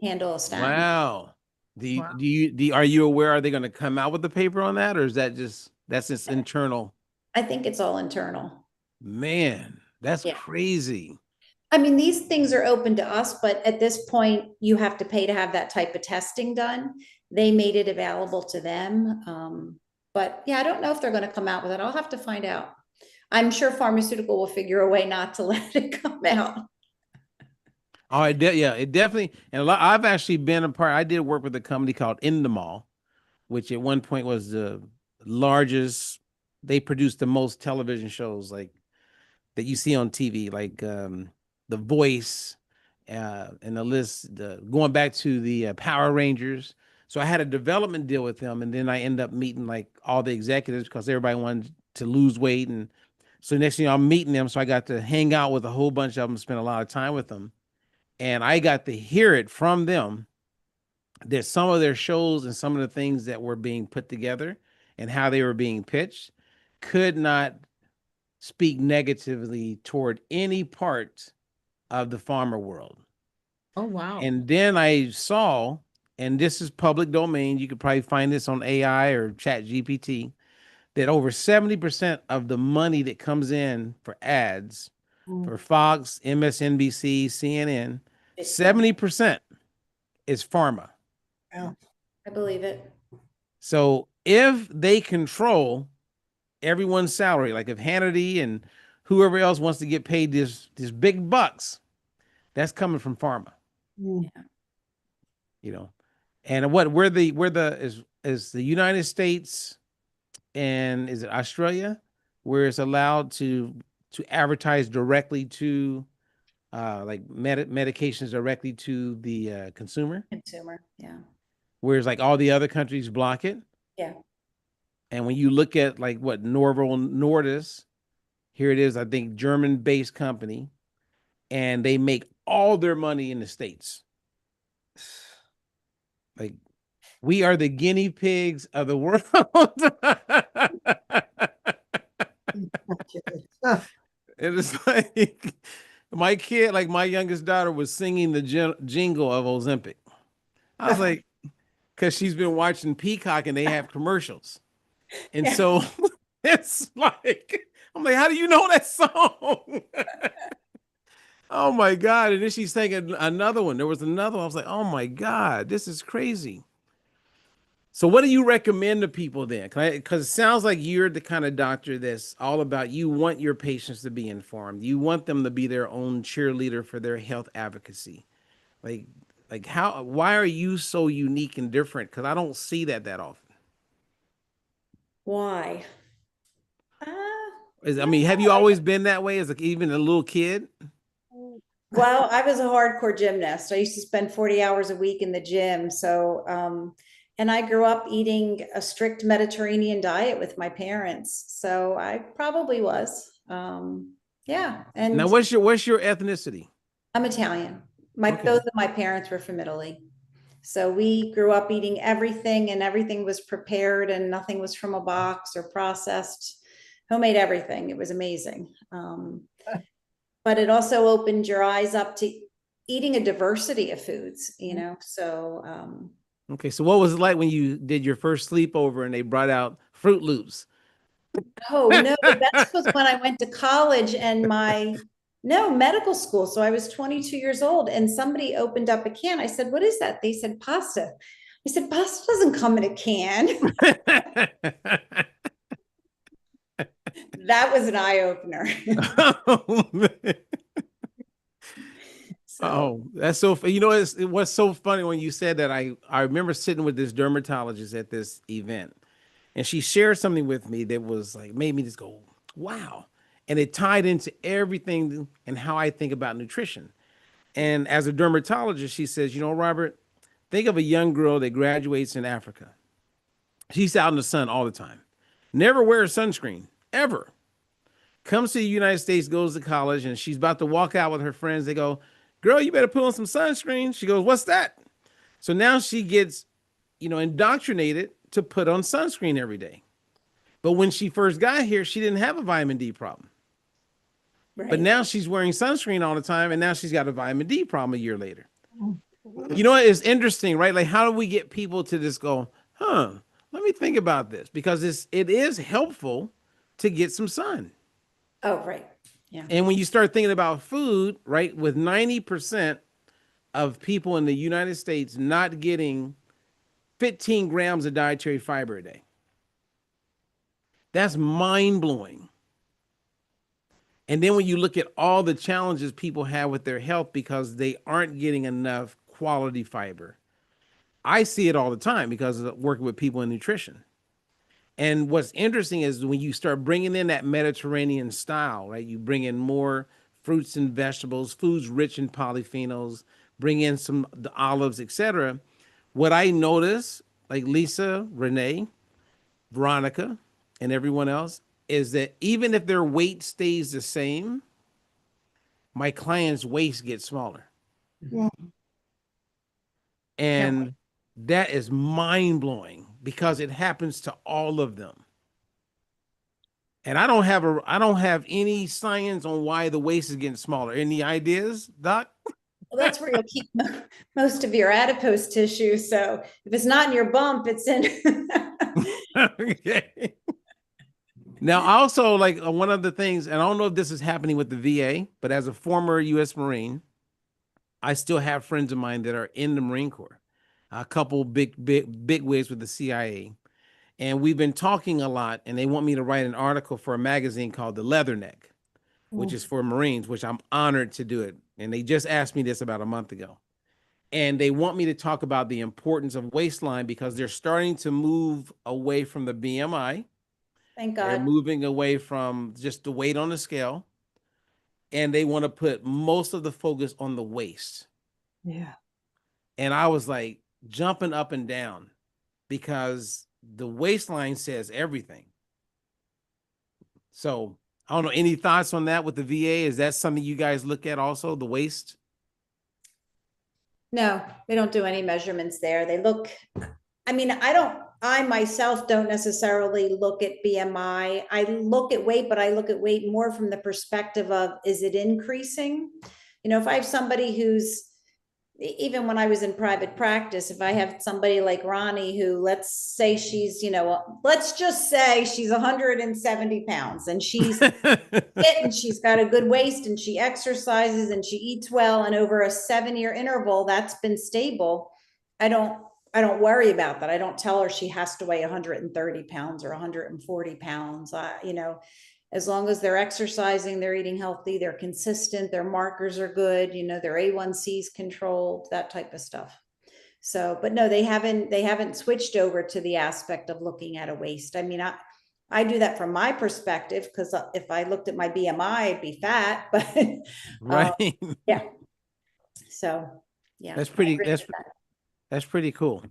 handle a statin. Wow. Are you aware, are they going to come out with the paper on that, or is that's just internal? I think it's all internal. Man, that's crazy. I mean, these things are open to us, but at this point you have to pay to have that type of testing done. They made it available to them. But yeah, I don't know if they're going to come out with it. I'll have to find out. I'm sure pharmaceutical will figure a way not to let it come out. Oh, it definitely. And I've actually been a part. I did work with a company called Endemol, which at one point was the largest. They produced the most television shows like that you see on TV, like The Voice, and the list. Going back to the Power Rangers. So I had a development deal with them, and then I end up meeting like all the executives because everybody wanted to lose weight, and so next thing you know, I'm meeting them. So I got to hang out with a whole bunch of them, spend a lot of time with them. And I got to hear it from them that some of their shows and some of the things that were being put together and how they were being pitched could not speak negatively toward any part of the pharma world. Oh, wow. And then I saw, and this is public domain, you could probably find this on AI or Chat GPT, that over 70% of the money that comes in for ads for Fox, MSNBC, CNN, 70% is pharma. Yeah. I believe it. So if they control everyone's salary, like if Hannity and whoever else wants to get paid this big bucks, that's coming from pharma. Yeah. And is the United States and is it Australia where it's allowed to advertise directly to like medications directly to the consumer, Yeah. whereas like all the other countries block it. Yeah. And when you look at like what Novo Nordisk, here it is, I think German-based company, and they make all their money in the States. Like we are the guinea pigs of the world. And it's like my kid, like my youngest daughter, was singing the jingle of Ozempic. I was like, because she's been watching Peacock and they have commercials. And so it's like, I'm like, how do you know that song? Oh my God. And then she's singing another one. There was another one. I was like, oh my God, this is crazy. So what do you recommend to people then? Because it sounds like you're the kind of doctor that's all about, you want your patients to be informed. You want them to be their own cheerleader for their health advocacy. Why are you so unique and different? Because I don't see that often. Why? Have you always been that way as even a little kid? Well, I was a hardcore gymnast. I used to spend 40 hours a week in the gym. So, and I grew up eating a strict Mediterranean diet with my parents. So I probably was. Yeah. And now what's your ethnicity? I'm Italian. Both of my parents were from Italy. So we grew up eating everything, and everything was prepared and nothing was from a box or processed. Homemade everything. It was amazing. But it also opened your eyes up to eating a diversity of foods, so. Okay. So what was it like when you did your first sleepover and they brought out Fruit Loops? Oh, no, the best was when I went to college and medical school. So I was 22 years old and somebody opened up a can. I said, what is that? They said, pasta. I said, pasta doesn't come in a can. That was an eye opener. Oh, that's so, what's so funny when you said that, I remember sitting with this dermatologist at this event and she shared something with me that was like, made me just go, wow. And it tied into everything and how I think about nutrition. And as a dermatologist, she says, you know, Robert, think of a young girl that graduates in Africa. She's out in the sun all the time. Never wears sunscreen, ever. Comes to the United States, goes to college, and she's about to walk out with her friends. They go, girl, you better put on some sunscreen. She goes, what's that? So now she gets, indoctrinated to put on sunscreen every day. But when she first got here, she didn't have a vitamin D problem. Right. But now she's wearing sunscreen all the time, and now she's got a vitamin D problem a year later. You know what? It's interesting, right? Like, how do we get people to just go, let me think about this? Because it is helpful to get some sun. Oh, right. Yeah. And when you start thinking about food, right, with 90% of people in the United States not getting 15 grams of dietary fiber a day, that's mind-blowing. And then when you look at all the challenges people have with their health because they aren't getting enough quality fiber, I see it all the time because of working with people in nutrition. And what's interesting is when you start bringing in that Mediterranean style, right? You bring in more fruits and vegetables, foods rich in polyphenols, bring in some the olives, etc. What I notice, like Lisa, Renee, Veronica, and everyone else, is that even if their weight stays the same, my clients' waist gets smaller. Yeah. And that is mind-blowing because it happens to all of them. And I don't have any science on why the waist is getting smaller. Any ideas, Doc? Well, that's where you'll keep most of your adipose tissue. So if it's not in your bump, it's in. Okay. Now, also, like one of the things, and I don't know if this is happening with the VA, but as a former U.S. Marine, I still have friends of mine that are in the Marine Corps, a couple big wigs with the CIA. And we've been talking a lot, and they want me to write an article for a magazine called The Leatherneck, which is for Marines, which I'm honored to do it. And they just asked me this about a month ago. And they want me to talk about the importance of waistline because they're starting to move away from the BMI. Thank They're God. moving away from just the weight on the scale. And they want to put most of the focus on the waist. Yeah. And I was like jumping up and down because the waistline says everything. So I don't know, any thoughts on that with the VA? Is that something you guys look at also, the waist? No, they don't do any measurements there. They look, I myself don't necessarily look at BMI. I look at weight, but I look at weight more from the perspective of, is it increasing? If I have somebody who's, even when I was in private practice, if I have somebody like Ronnie, who let's say she's, let's just say she's 170 pounds and she's fit and she's got a good waist and she exercises and she eats well. And over a 7-year interval, that's been stable. I don't worry about that. I don't tell her she has to weigh 130 pounds or 140 pounds. As long as they're exercising, they're eating healthy, they're consistent, their markers are good, their A1C is controlled, that type of stuff. So, but no, they haven't switched over to the aspect of looking at a waist. I do that from my perspective, because if I looked at my BMI, I'd be fat, but Right. yeah. So yeah. That's pretty cool.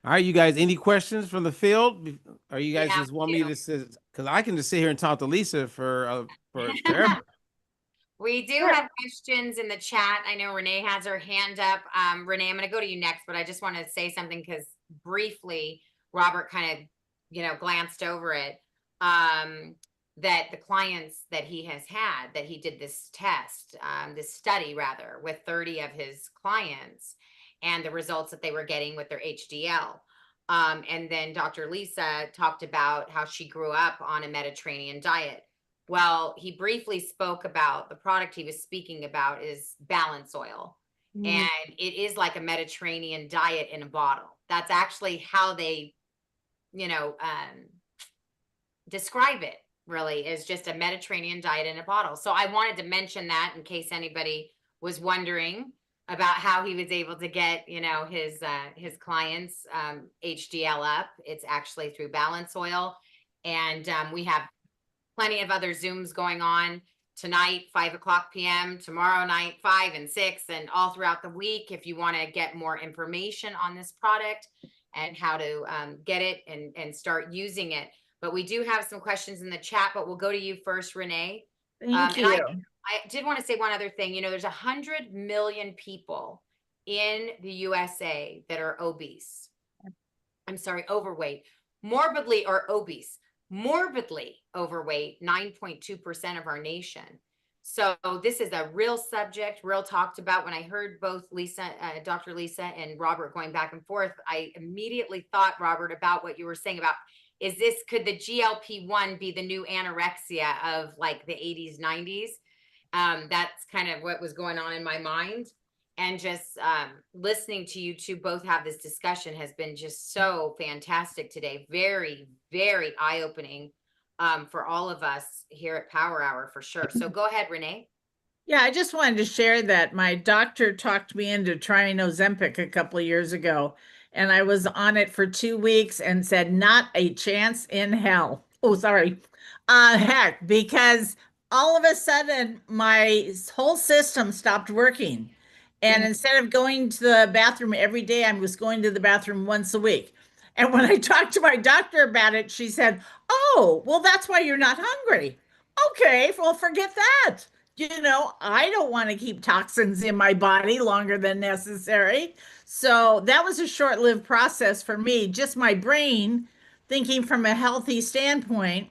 All right, you guys, any questions from the field? Or you guys just want me to sit, because I can just sit here and talk to Lisa for forever. We do have questions in the chat. I know Renee has her hand up. Renee, I'm going to go to you next, but I just want to say something because briefly, Robert kind of, glanced over it. That the clients that he has had, that he did this test, this study rather, with 30 of his clients, and the results that they were getting with their HDL. And then Dr. Lisa talked about how she grew up on a Mediterranean diet. Well, he briefly spoke about the product he was speaking about is balance oil. And it is like a Mediterranean diet in a bottle. That's actually how they, describe it, really, is just a Mediterranean diet in a bottle. So I wanted to mention that in case anybody was wondering about how he was able to get, his clients HDL up. It's actually through balance oil. And we have plenty of other Zooms going on tonight, 5 o'clock p.m., tomorrow night, 5 and 6, and all throughout the week. If you want to get more information on this product and how to get it and start using it. But we do have some questions in the chat, but we'll go to you first, Renee. Thank you. I did want to say one other thing. You know, there's 100 million people in the USA that are obese. I'm sorry, overweight, morbidly or obese, morbidly overweight, 9.2% of our nation. So this is a real subject, real talked about. When I heard both Lisa, Dr. Lisa and Robert going back and forth, I immediately thought, Robert, about what you were saying about, could the GLP-1 be the new anorexia of like the 80s, 90s? That's kind of what was going on in my mind. And just listening to you two both have this discussion has been just so fantastic today. Very, very eye-opening for all of us here at PowHer Hour for sure. So go ahead, Renee. Yeah, I just wanted to share that my doctor talked me into trying Ozempic a couple of years ago, and I was on it for 2 weeks and said, not a chance in hell. Oh, sorry. Heck, because all of a sudden my whole system stopped working. And instead of going to the bathroom every day, I was going to the bathroom once a week. And when I talked to my doctor about it, she said, oh, well, that's why you're not hungry. Okay, well, forget that. You know, I don't want to keep toxins in my body longer than necessary. So that was a short-lived process for me, just my brain thinking from a healthy standpoint.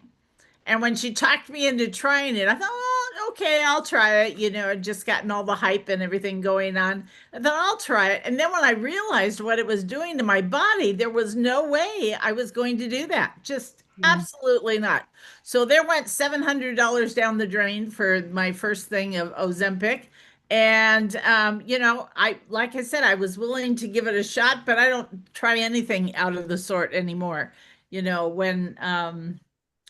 And when she talked me into trying it, I thought, oh, okay, I'll try it. You know, I'd just gotten all the hype and everything going on. I thought, I'll try it. And then when I realized what it was doing to my body, there was no way I was going to do that. Just absolutely not. So there went $700 down the drain for my first thing of Ozempic. And, you know, like I said, I was willing to give it a shot, but I don't try anything out of the sort anymore. You know,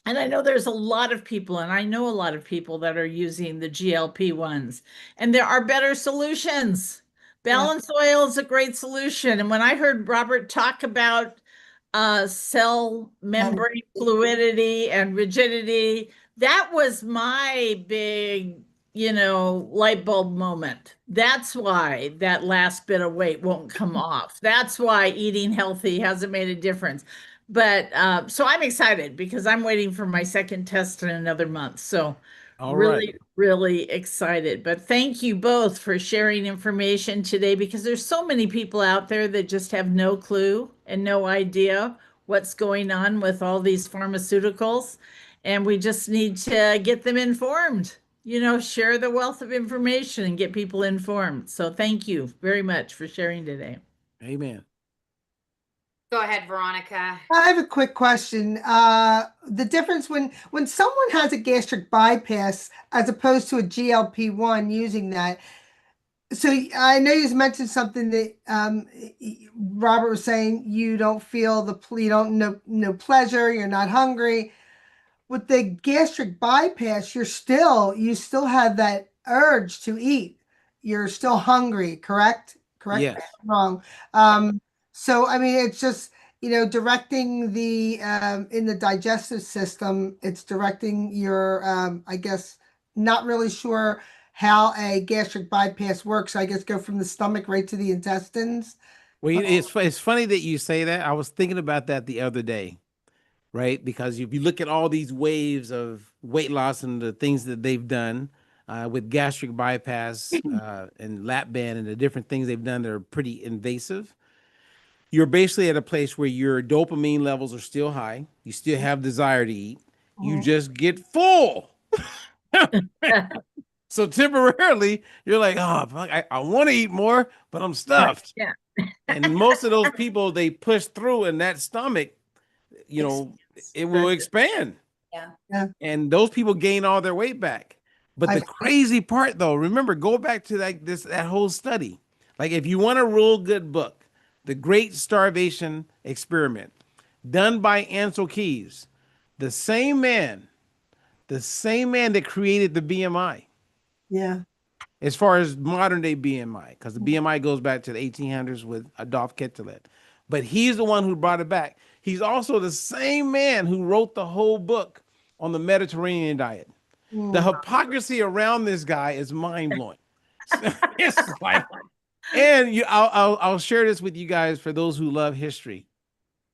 and I know there's a lot of people, and I know a lot of people that are using the GLP-1s, and there are better solutions. Balanced oil is a great solution. And when I heard Robert talk about cell membrane fluidity and rigidity, that was my big, you know, light bulb moment. That's why that last bit of weight won't come off. That's why eating healthy hasn't made a difference. But so I'm excited because I'm waiting for my second test in another month. So really excited. But thank you both for sharing information today, because there's so many people out there that just have no clue and no idea what's going on with all these pharmaceuticals. And we just need to get them informed, you know, share the wealth of information and get people informed. So thank you very much for sharing today. Amen. Go ahead, Veronica. I have a quick question. The difference when someone has a gastric bypass as opposed to a GLP-1 using that. So I know you mentioned something that Robert was saying, you don't feel you don't no pleasure, you're not hungry. With the gastric bypass, you still have that urge to eat. You're still hungry, correct? Correct? Yes. Wrong. So, I mean, it's just, you know, directing the, in the digestive system, it's directing your, I guess, not really sure how a gastric bypass works. I guess go from the stomach right to the intestines. Well, it's funny that you say that. I was thinking about that the other day, right? Because if you look at all these waves of weight loss and the things that they've done with gastric bypass and lap band and the different things they've done that are pretty invasive, you're basically at a place where your dopamine levels are still high. You still have desire to eat. You just get full. So temporarily, you're like, oh, I want to eat more, but I'm stuffed. Yeah. And most of those people, they push through, and that stomach, you know, it will expand. Yeah. And those people gain all their weight back. But the crazy part, though, remember, go back to that whole study. Like, if you want a real good book, The Great Starvation Experiment, done by Ansel Keys, the same man that created the BMI. Yeah. As far as modern day BMI, because the BMI goes back to the 1800s with Adolf Kettelet. But he's the one who brought it back. He's also the same man who wrote the whole book on the Mediterranean diet. The hypocrisy around this guy is mind blowing. It's like, and I'll share this with you guys for those who love history.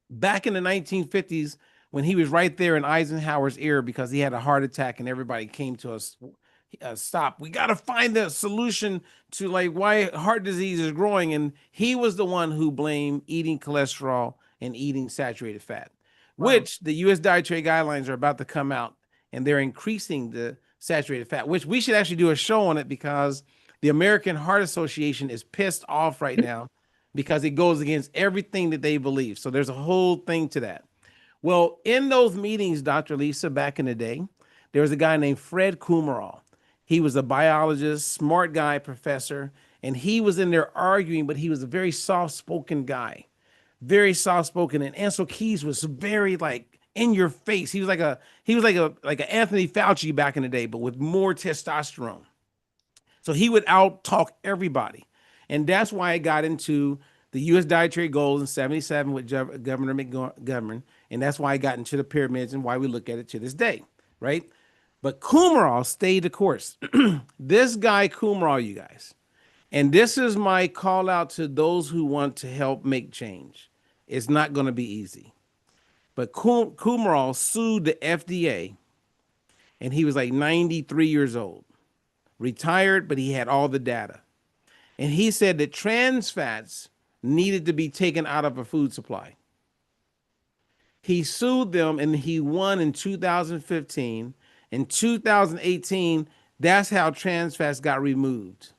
Back in the 1950s, when he was right there in Eisenhower's ear because he had a heart attack and everybody came to us, stop. We got to find the solution to like why heart disease is growing. And he was the one who blamed eating cholesterol and eating saturated fat, which the U.S. dietary guidelines are about to come out, and they're increasing the saturated fat, which we should actually do a show on it because the American Heart Association is pissed off right now because it goes against everything that they believe. So there's a whole thing to that. Well, in those meetings, Dr. Lisa, back in the day, there was a guy named Fred Kumarol. He was a biologist, smart guy, professor, and he was in there arguing, but he was a very soft-spoken guy, very soft-spoken. And Ansel Keys was very like in your face. He was like an Anthony Fauci back in the day, but with more testosterone. So he would out-talk everybody. And that's why I got into the U.S. dietary goals in 77 with Governor McGovern. And that's why I got into the pyramids and why we look at it to this day, right? But Kumarol stayed the course. This guy, Kumarol, you guys, and this is my call out to those who want to help make change. It's not going to be easy. But Kumarol sued the FDA, and he was like 93 years old, retired, but he had all the data. And he said that trans fats needed to be taken out of a food supply. He sued them, and he won in 2015. In 2018, that's how trans fats got removed.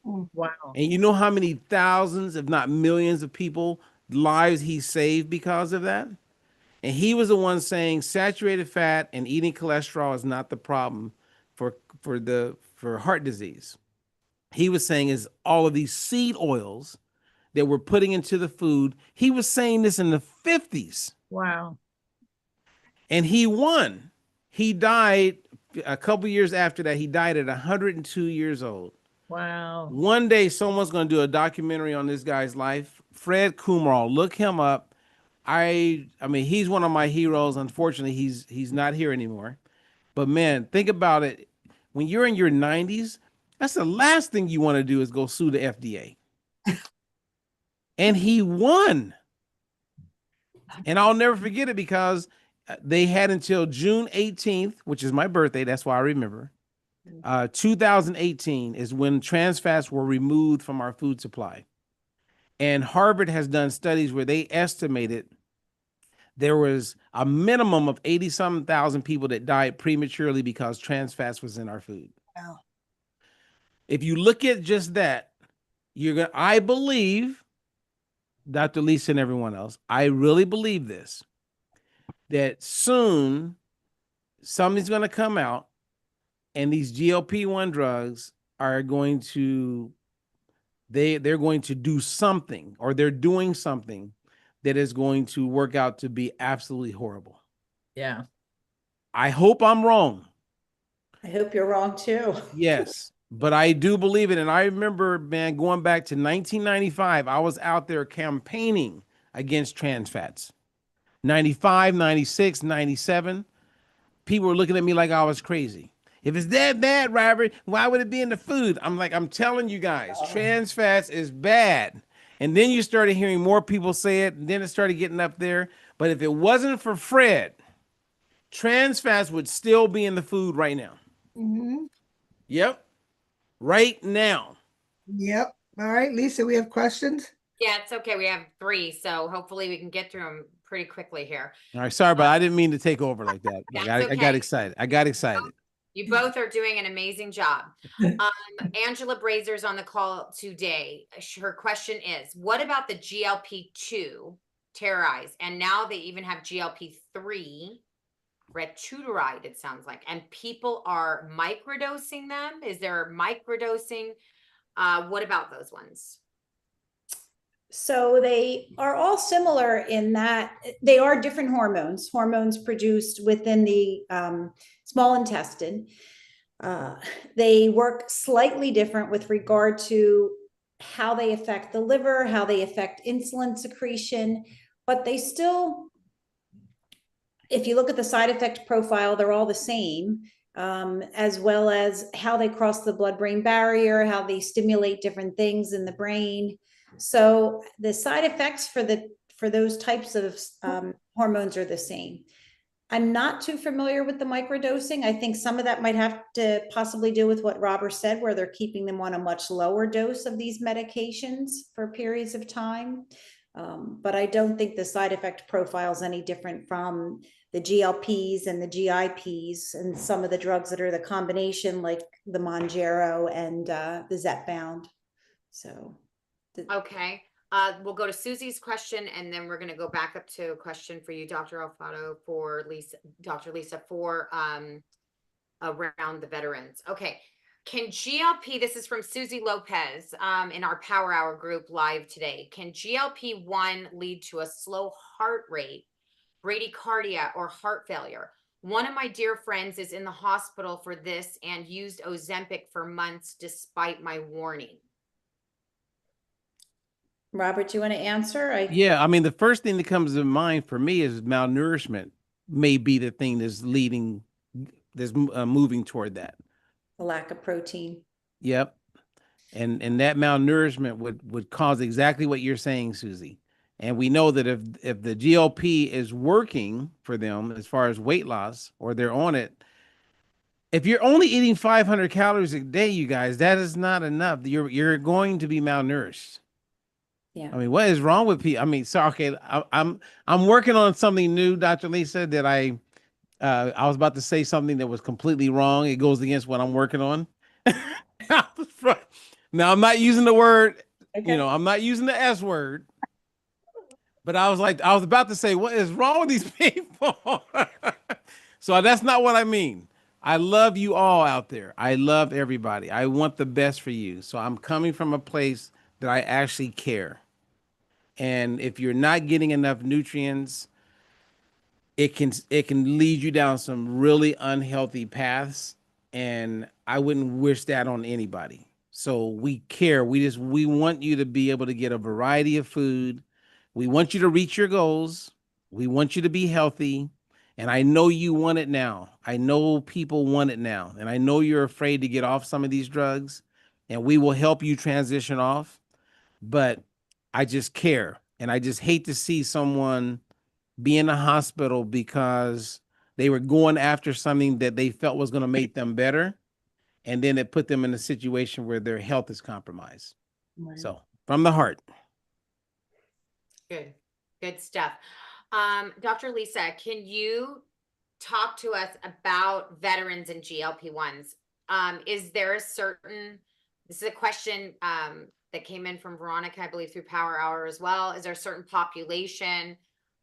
Wow. And you know how many thousands, if not millions of people, lives he saved because of that? And he was the one saying saturated fat and eating cholesterol is not the problem for heart disease. He was saying is all of these seed oils that we're putting into the food. He was saying this in the 50s. Wow. And he won. He died a couple years after that. He died at 102 years old. Wow. One day, someone's going to do a documentary on this guy's life. Fred Kumarol, look him up. I mean, he's one of my heroes. Unfortunately, he's not here anymore. But man, think about it. When you're in your 90s, that's the last thing you want to do is go sue the FDA. And he won. And I'll never forget it because they had until June 18th, which is my birthday. That's why I remember. 2018 is when trans fats were removed from our food supply. And Harvard has done studies where they estimated there was a minimum of 80-some thousand people that died prematurely because trans fats was in our food. Wow. If you look at just that, I believe, Dr. Lisa and everyone else, I really believe this, that soon something's going to come out and these GLP-1 drugs are going to, they're going to do something, or they're doing something that is going to work out to be absolutely horrible. Yeah. I hope I'm wrong. I hope you're wrong too. Yes, but I do believe it. And I remember, man, going back to 1995, I was out there campaigning against trans fats. 95, 96, 97. People were looking at me like I was crazy. If it's that bad, Robert, why would it be in the food? I'm like, I'm telling you guys, trans fats is bad. And then you started hearing more people say it, and then it started getting up there. But if it wasn't for Fred, trans fats would still be in the food right now. Mm-hmm. Yep. Right now. Yep. All right, Lisa, we have questions. Yeah, it's okay. We have 3, so hopefully we can get through them pretty quickly here. All right. Sorry, but I didn't mean to take over like that. That's I got okay. excited. I got excited. You both are doing an amazing job. Angela Brazer's on the call today. Her question is, what about the GLP-2 terrorized? And now they even have GLP-3 retatrutide, it sounds like. And people are microdosing them. Is there microdosing? What about those ones? So they are all similar in that they are different hormones produced within the small intestine. They work slightly different with regard to how they affect the liver, how they affect insulin secretion, but they still if you look at the side effect profile, they're all the same, as well as how they cross the blood-brain barrier, how they stimulate different things in the brain. So the side effects for those types of hormones are the same. I'm not too familiar with the microdosing. I think some of that might have to possibly do with what Robert said, where they're keeping them on a much lower dose of these medications for periods of time. But I don't think the side effect profile is any different from the GLPs and the GIPs and some of the drugs that are the combination, like the Mounjaro and the Zepbound. So. Okay. We'll go to Susie's question, and then we're going to go back up to a question for you, Dr. Affatato, for Lisa, Dr. Lisa, for around the veterans. Okay. Can GLP, this is from Susie Lopez in our PowHer Hour group live today. Can GLP-1 lead to a slow heart rate, bradycardia, or heart failure? One of my dear friends is in the hospital for this and used Ozempic for months despite my warning. Robert, do you want to answer? Yeah, I mean, the first thing that comes to mind for me is malnourishment may be the thing that's leading, that's moving toward that. The lack of protein. Yep. And that malnourishment would cause exactly what you're saying, Susie. And we know that if the GLP is working for them as far as weight loss, or they're on it, if you're only eating 500 calories a day, you guys, that is not enough. You're going to be malnourished. Yeah. I mean, what is wrong with people? I mean, so okay, I'm working on something new, Dr. Lisa, that I was about to say something that was completely wrong. It goes against what I'm working on. Now, I'm not using the word, Okay. I'm not using the S word, but I was about to say, what is wrong with these people? So that's not what I mean. I love you all out there. I love everybody. I want the best for you. So I'm coming from a place that I actually care. And if you're not getting enough nutrients, it can lead you down some really unhealthy paths, and I wouldn't wish that on anybody. So we care. We want you to be able to get a variety of food. We want you to reach your goals. We want you to be healthy. And I know you want it now. I know people want it now. And I know you're afraid to get off some of these drugs, and we will help you transition off. But I just care. And I just hate to see someone be in the hospital because they were going after something that they felt was going to make them better. And then it put them in a situation where their health is compromised. Right. So from the heart. Good stuff. Dr. Lisa, can you talk to us about veterans and GLP-1s? Is there a certain, this is a question that came in from Veronica, I believe, through PowHer Hour as well. Is there a certain population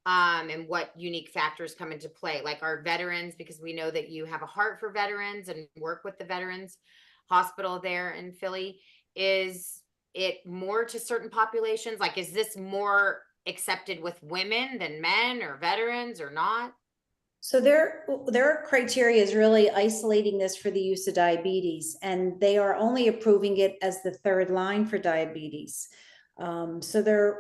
and what unique factors come into play? Like our veterans, because we know that you have a heart for veterans and work with the Veterans Hospital there in Philly. Is it more to certain populations? Like, is this more accepted with women than men or veterans or not? So their criteria is really isolating this for the use of diabetes, and they are only approving it as the third line for diabetes. So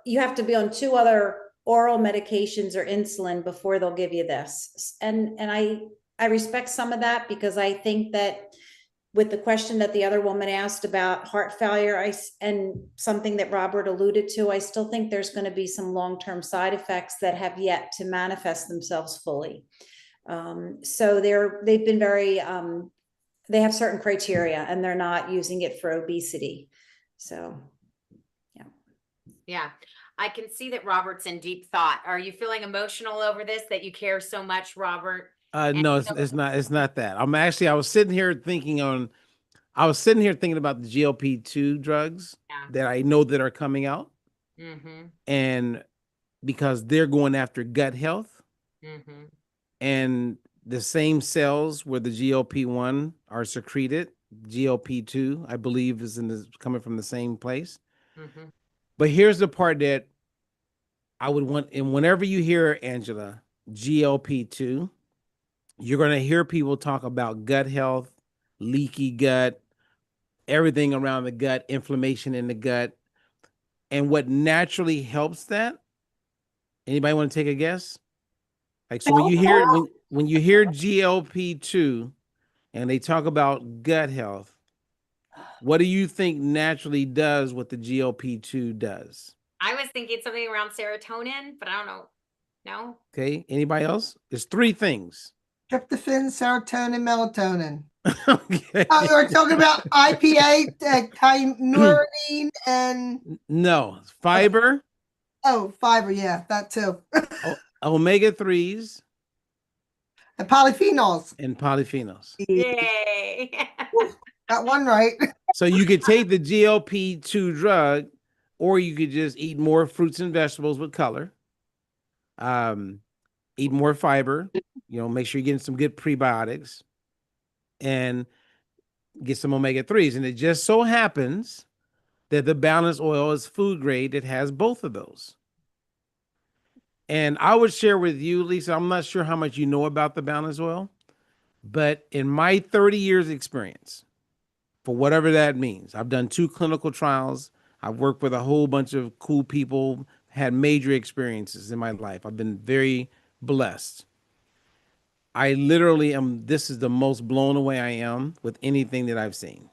you have to be on 2 other oral medications or insulin before they'll give you this. And I respect some of that, because I think that with the question that the other woman asked about heart failure, and something that Robert alluded to, I still think there's going to be some long-term side effects that have yet to manifest themselves fully. So they've been very, they have certain criteria, and they're not using it for obesity. So, yeah. Yeah. I can see that Robert's in deep thought. Are you feeling emotional over this, that you care so much, Robert? No, it's not that. I was sitting here thinking about the GLP-2 drugs that I know that are coming out. Mm-hmm. And because they're going after gut health, Mm-hmm. and the same cells where the GLP-1 are secreted, GLP-2, I believe, is coming from the same place. Mm-hmm. But here's the part that I would want, and whenever you hear, Angela, GLP-2, you're going to hear people talk about gut health, leaky gut, everything around the gut, inflammation in the gut. And what naturally helps that Anybody want to take a guess? Like, so when you hear GLP-2 and they talk about gut health, what do you think naturally does what the GLP-2 does? I was thinking something around serotonin, but I don't know. No. Okay. Anybody else? There's three things. Tryptophan, serotonin, melatonin. Okay. We're talking about IPA, kynurenine, and No, fiber, fiber. Yeah, that too. omega-3s, And polyphenols. and polyphenols. Yay. Got one right. So you could take the GLP-2 drug, or you could just eat more fruits and vegetables with color. Eat more fiber, make sure you're getting some good prebiotics and get some omega-3s. And it just so happens that the balanced oil is food grade that has both of those. And I would share with you, Lisa, I'm not sure how much you know about the balanced oil, but in my 30 years experience, for whatever that means, I've done 2 clinical trials. I've worked with a whole bunch of cool people, had major experiences in my life. I've been very blessed. I literally this is the most blown away I am with anything that I've seen.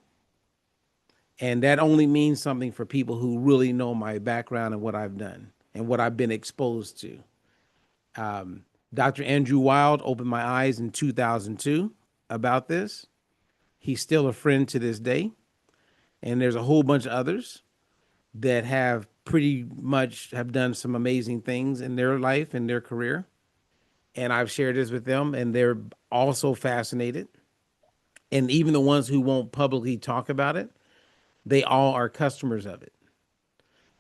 And that only means something for people who really know my background and what I've done and what I've been exposed to. Dr. Andrew Wild opened my eyes in 2002 about this. He's still a friend to this day. And there's a whole bunch of others that have pretty much have done some amazing things in their life and their career. And I've shared this with them, and they're also fascinated. And even the ones who won't publicly talk about it, they all are customers of it.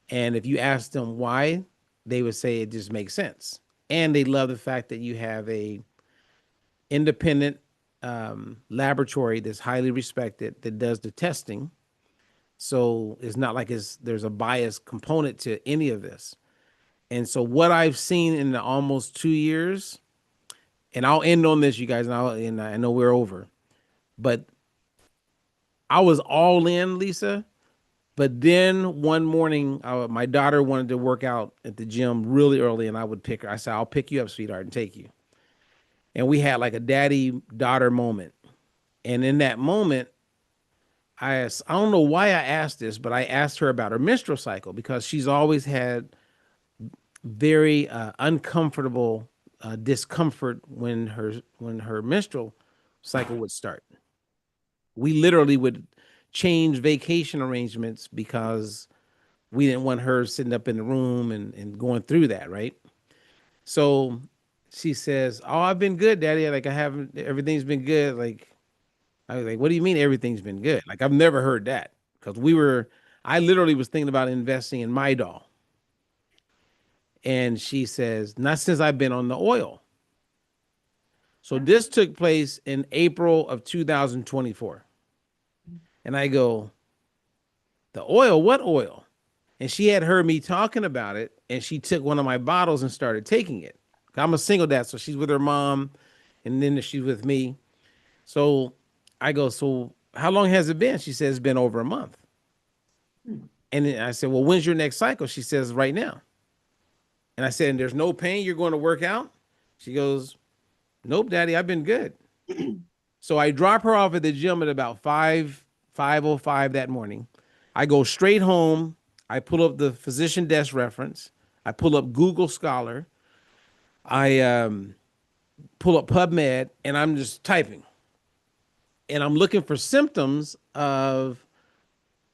And if you ask them why, they would say it just makes sense. And they love the fact that you have a independent laboratory that's highly respected that does the testing. So it's not like there's a bias component to any of this. And so what I've seen in the almost 2 years, and I'll end on this, you guys, and I know we're over, but I was all in, Lisa. But then one morning, my daughter wanted to work out at the gym really early, and I would pick her. I said, I'll pick you up, sweetheart, and take you. And we had like a daddy-daughter moment. And in that moment, I don't know why I asked this, but I asked her about her menstrual cycle because she's always had very uncomfortable discomfort when her menstrual cycle would start. We literally would change vacation arrangements because we didn't want her sitting up in the room and going through that, right? So she says, "Oh, I've been good, Daddy. Like everything's been good." Like, I was like, "What do you mean everything's been good?" Like, I've never heard that because I literally was thinking about investing in my doll. And she says, "Not since I've been on the oil." So this took place in April of 2024. And I go, "The oil? What oil?" And she had heard me talking about it, and she took one of my bottles and started taking it. I'm a single dad, so she's with her mom, and then she's with me. So I go, "So how long has it been?" She says, "It's been over a month." And then I said, "Well, when's your next cycle?" She says, "Right now." And I said, "And there's no pain? You're going to work out?" She goes, "Nope, Daddy, I've been good." So I drop her off at the gym at about 5:05 that morning. I go straight home. I pull up the physician desk reference. I pull up Google Scholar. I pull up PubMed, and I'm just typing. And I'm looking for symptoms of,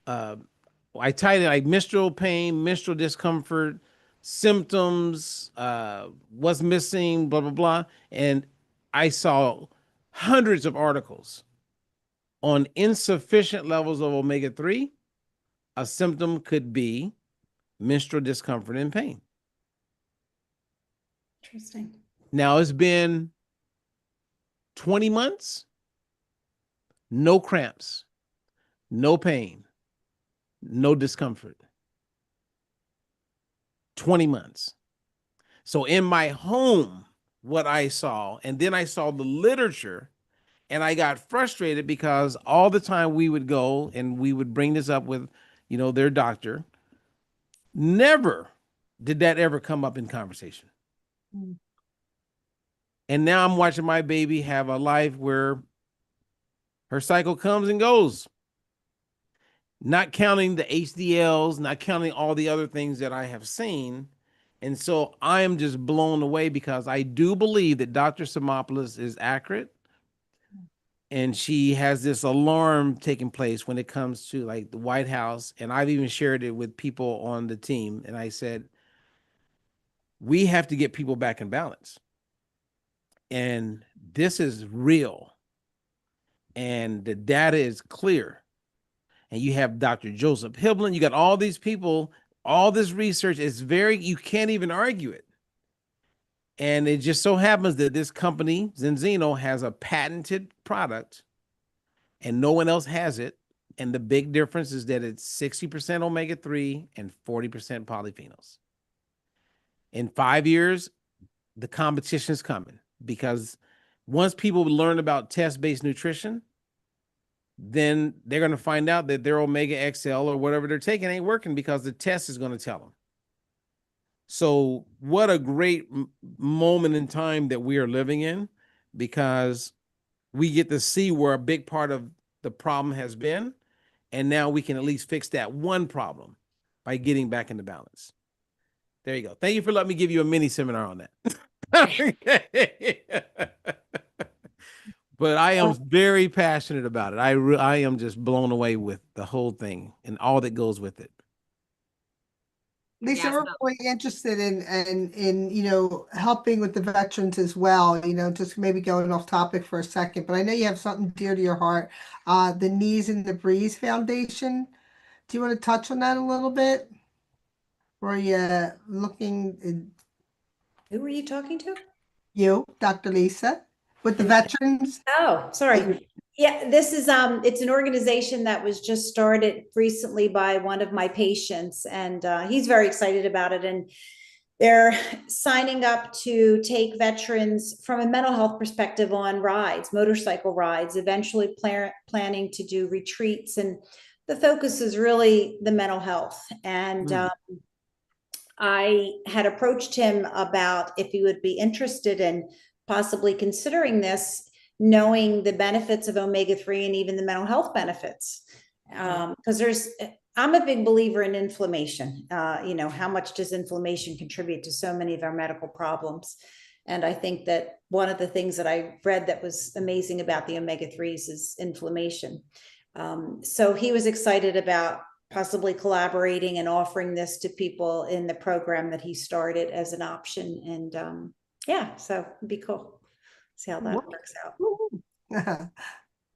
I typed in like menstrual pain, menstrual discomfort, symptoms, what's missing, blah, blah, blah. And I saw hundreds of articles on insufficient levels of omega-3. A symptom could be menstrual discomfort and pain. Interesting. Now it's been 20 months, no cramps, no pain, no discomfort. 20 months. So in my home, what I saw, and then I saw the literature, and I got frustrated because all the time we would go and we would bring this up with, their doctor. Never did that ever come up in conversation. Mm. And now I'm watching my baby have a life where her cycle comes and goes, not counting the HDLs, not counting all the other things that I have seen. And so I am just blown away because I do believe that Dr. Simopoulos is accurate. And she has this alarm taking place when it comes to like the White House. And I've even shared it with people on the team. And I said, we have to get people back in balance. And this is real. And the data is clear. And you have Dr. Joseph Hibbelin, you got all these people, all this research is you can't even argue it. And it just so happens that this company, Zenzino, has a patented product and no one else has it. And the big difference is that it's 60% omega-3 and 40% polyphenols. In 5 years, the competition is coming because once people learn about test-based nutrition, then they're going to find out that their Omega XL or whatever they're taking ain't working because the test is going to tell them. So what a great moment in time that we are living in, because we get to see where a big part of the problem has been. And now we can at least fix that one problem by getting back into balance. There you go. Thank you for letting me give you a mini seminar on that. But I am very passionate about it. I am just blown away with the whole thing and all that goes with it. Lisa, Yes, we're really interested in helping with the veterans as well. Just maybe going off topic for a second, but I know you have something dear to your heart. The Knees and the Breeze Foundation. Do you want to touch on that a little bit? Or are you looking Who were you talking to? you, Dr. Lisa, with the veterans? Oh, sorry. Yeah, this is it's an organization that was just started recently by one of my patients, and he's very excited about it. And they're signing up to take veterans from a mental health perspective on rides, motorcycle rides, eventually planning to do retreats. And the focus is really the mental health. And I had approached him about if he would be interested in possibly considering this, knowing the benefits of omega-3 and even the mental health benefits. Because I'm a big believer in inflammation. How much does inflammation contribute to so many of our medical problems? And I think that one of the things that I read that was amazing about the omega-3s is inflammation. So he was excited about possibly collaborating and offering this to people in the program that he started as an option. And so it'd be cool. See how that works out.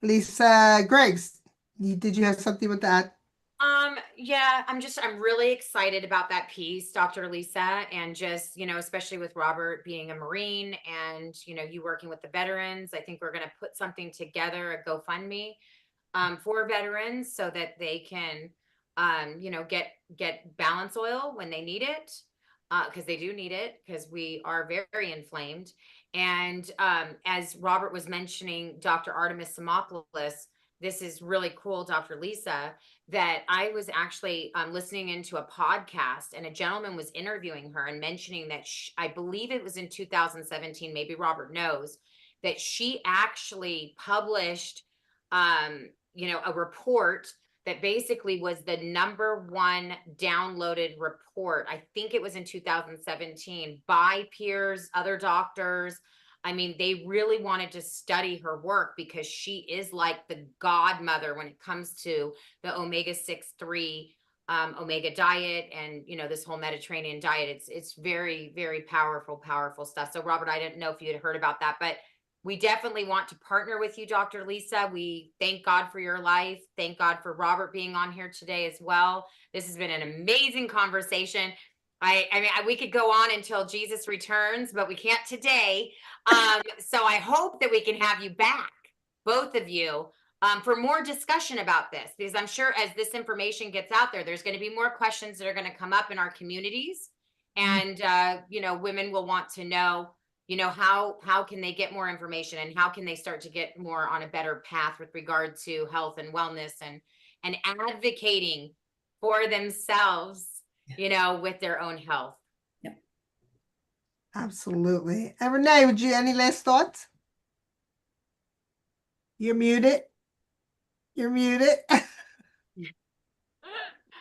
Lisa Griggs, did you have something with that? Yeah, I'm really excited about that piece, Dr. Lisa, and just, especially with Robert being a Marine and, you working with the veterans. I think we're going to put something together, a GoFundMe, for veterans so that they can, get balance oil when they need it, because they do need it, because we are very inflamed. And as Robert was mentioning, Dr. Artemis Simopoulos, this is really cool, Dr. Lisa, that I was actually listening into a podcast, and a gentleman was interviewing her and mentioning that I believe it was in 2017, maybe Robert knows, that she actually published, a report that basically was the #1 downloaded report. I think it was in 2017 by peers, other doctors. I mean, they really wanted to study her work because she is like the godmother when it comes to the omega-6/3 omega diet and, this whole Mediterranean diet. It's very, very powerful stuff. So Robert, I didn't know if you had heard about that, but we definitely want to partner with you, Dr. Lisa. We thank God for your life. Thank God for Robert being on here today as well. This has been an amazing conversation. I mean, we could go on until Jesus returns, but we can't today. So I hope that we can have you back, both of you, for more discussion about this, because I'm sure as this information gets out there, there's going to be more questions that are going to come up in our communities. And, women will want to know, how can they get more information, and how can they start to get more on a better path with regard to health and wellness and advocating for themselves, with their own health. Absolutely. And Renee, would you any last thoughts? You're muted. You're muted.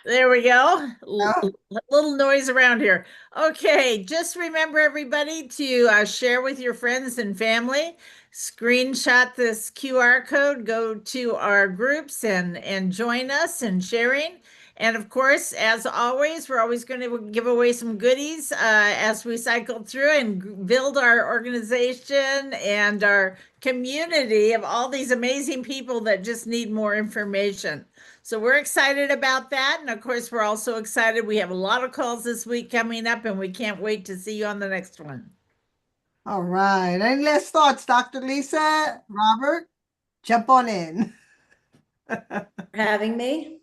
There we go. Oh, Little noise around here. Okay, just remember everybody to share with your friends and family. Screenshot this QR code, go to our groups and join us in sharing. And of course, as always, we're always going to give away some goodies as we cycle through and build our organization and our community of all these amazing people that just need more information. So we're excited about that. And of course, we're also excited. We have a lot of calls this week coming up, and we can't wait to see you on the next one. all right. Any last thoughts, Dr. Lisa? Robert? Jump on in. Having me.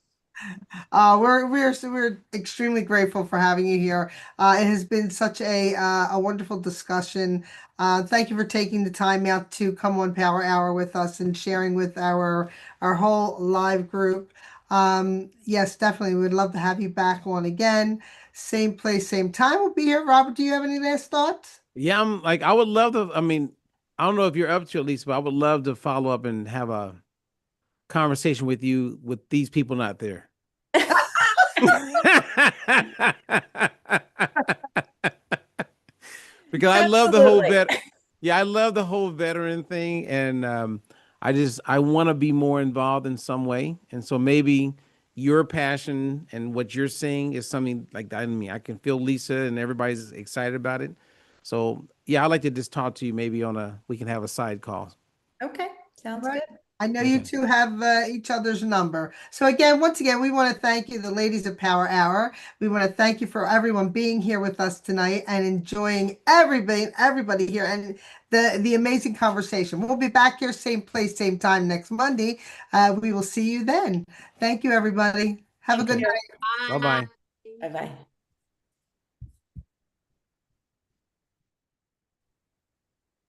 We're extremely grateful for having you here. It has been such a wonderful discussion. Thank you for taking the time out to come on Power Hour with us and sharing with our whole live group. Yes, definitely. We'd love to have you back on again. Same place, same time. We'll be here. Robert, do you have any last thoughts? Yeah, I'm like, I would love to. I mean, I don't know if you're up to it, Lisa, but I would love to follow up and have a conversation with you with these people not there. Because I love the whole Absolutely. yeah, I love the whole veteran thing, and I want to be more involved in some way, and so maybe your passion and what you're saying is something like that. I mean, I can feel Lisa and everybody's excited about it. So yeah, I'd like to just talk to you maybe we can have a side call. Okay, sounds Right. good. I know you Okay. two have each other's number. So once again, we want to thank you, the ladies of Power Hour. We want to thank you for everyone being here with us tonight and enjoying everybody here and the amazing conversation. We'll be back here, same place, same time next Monday. We will see you then. Thank you, everybody. Have a Thank good you. night. Bye bye. Bye-bye.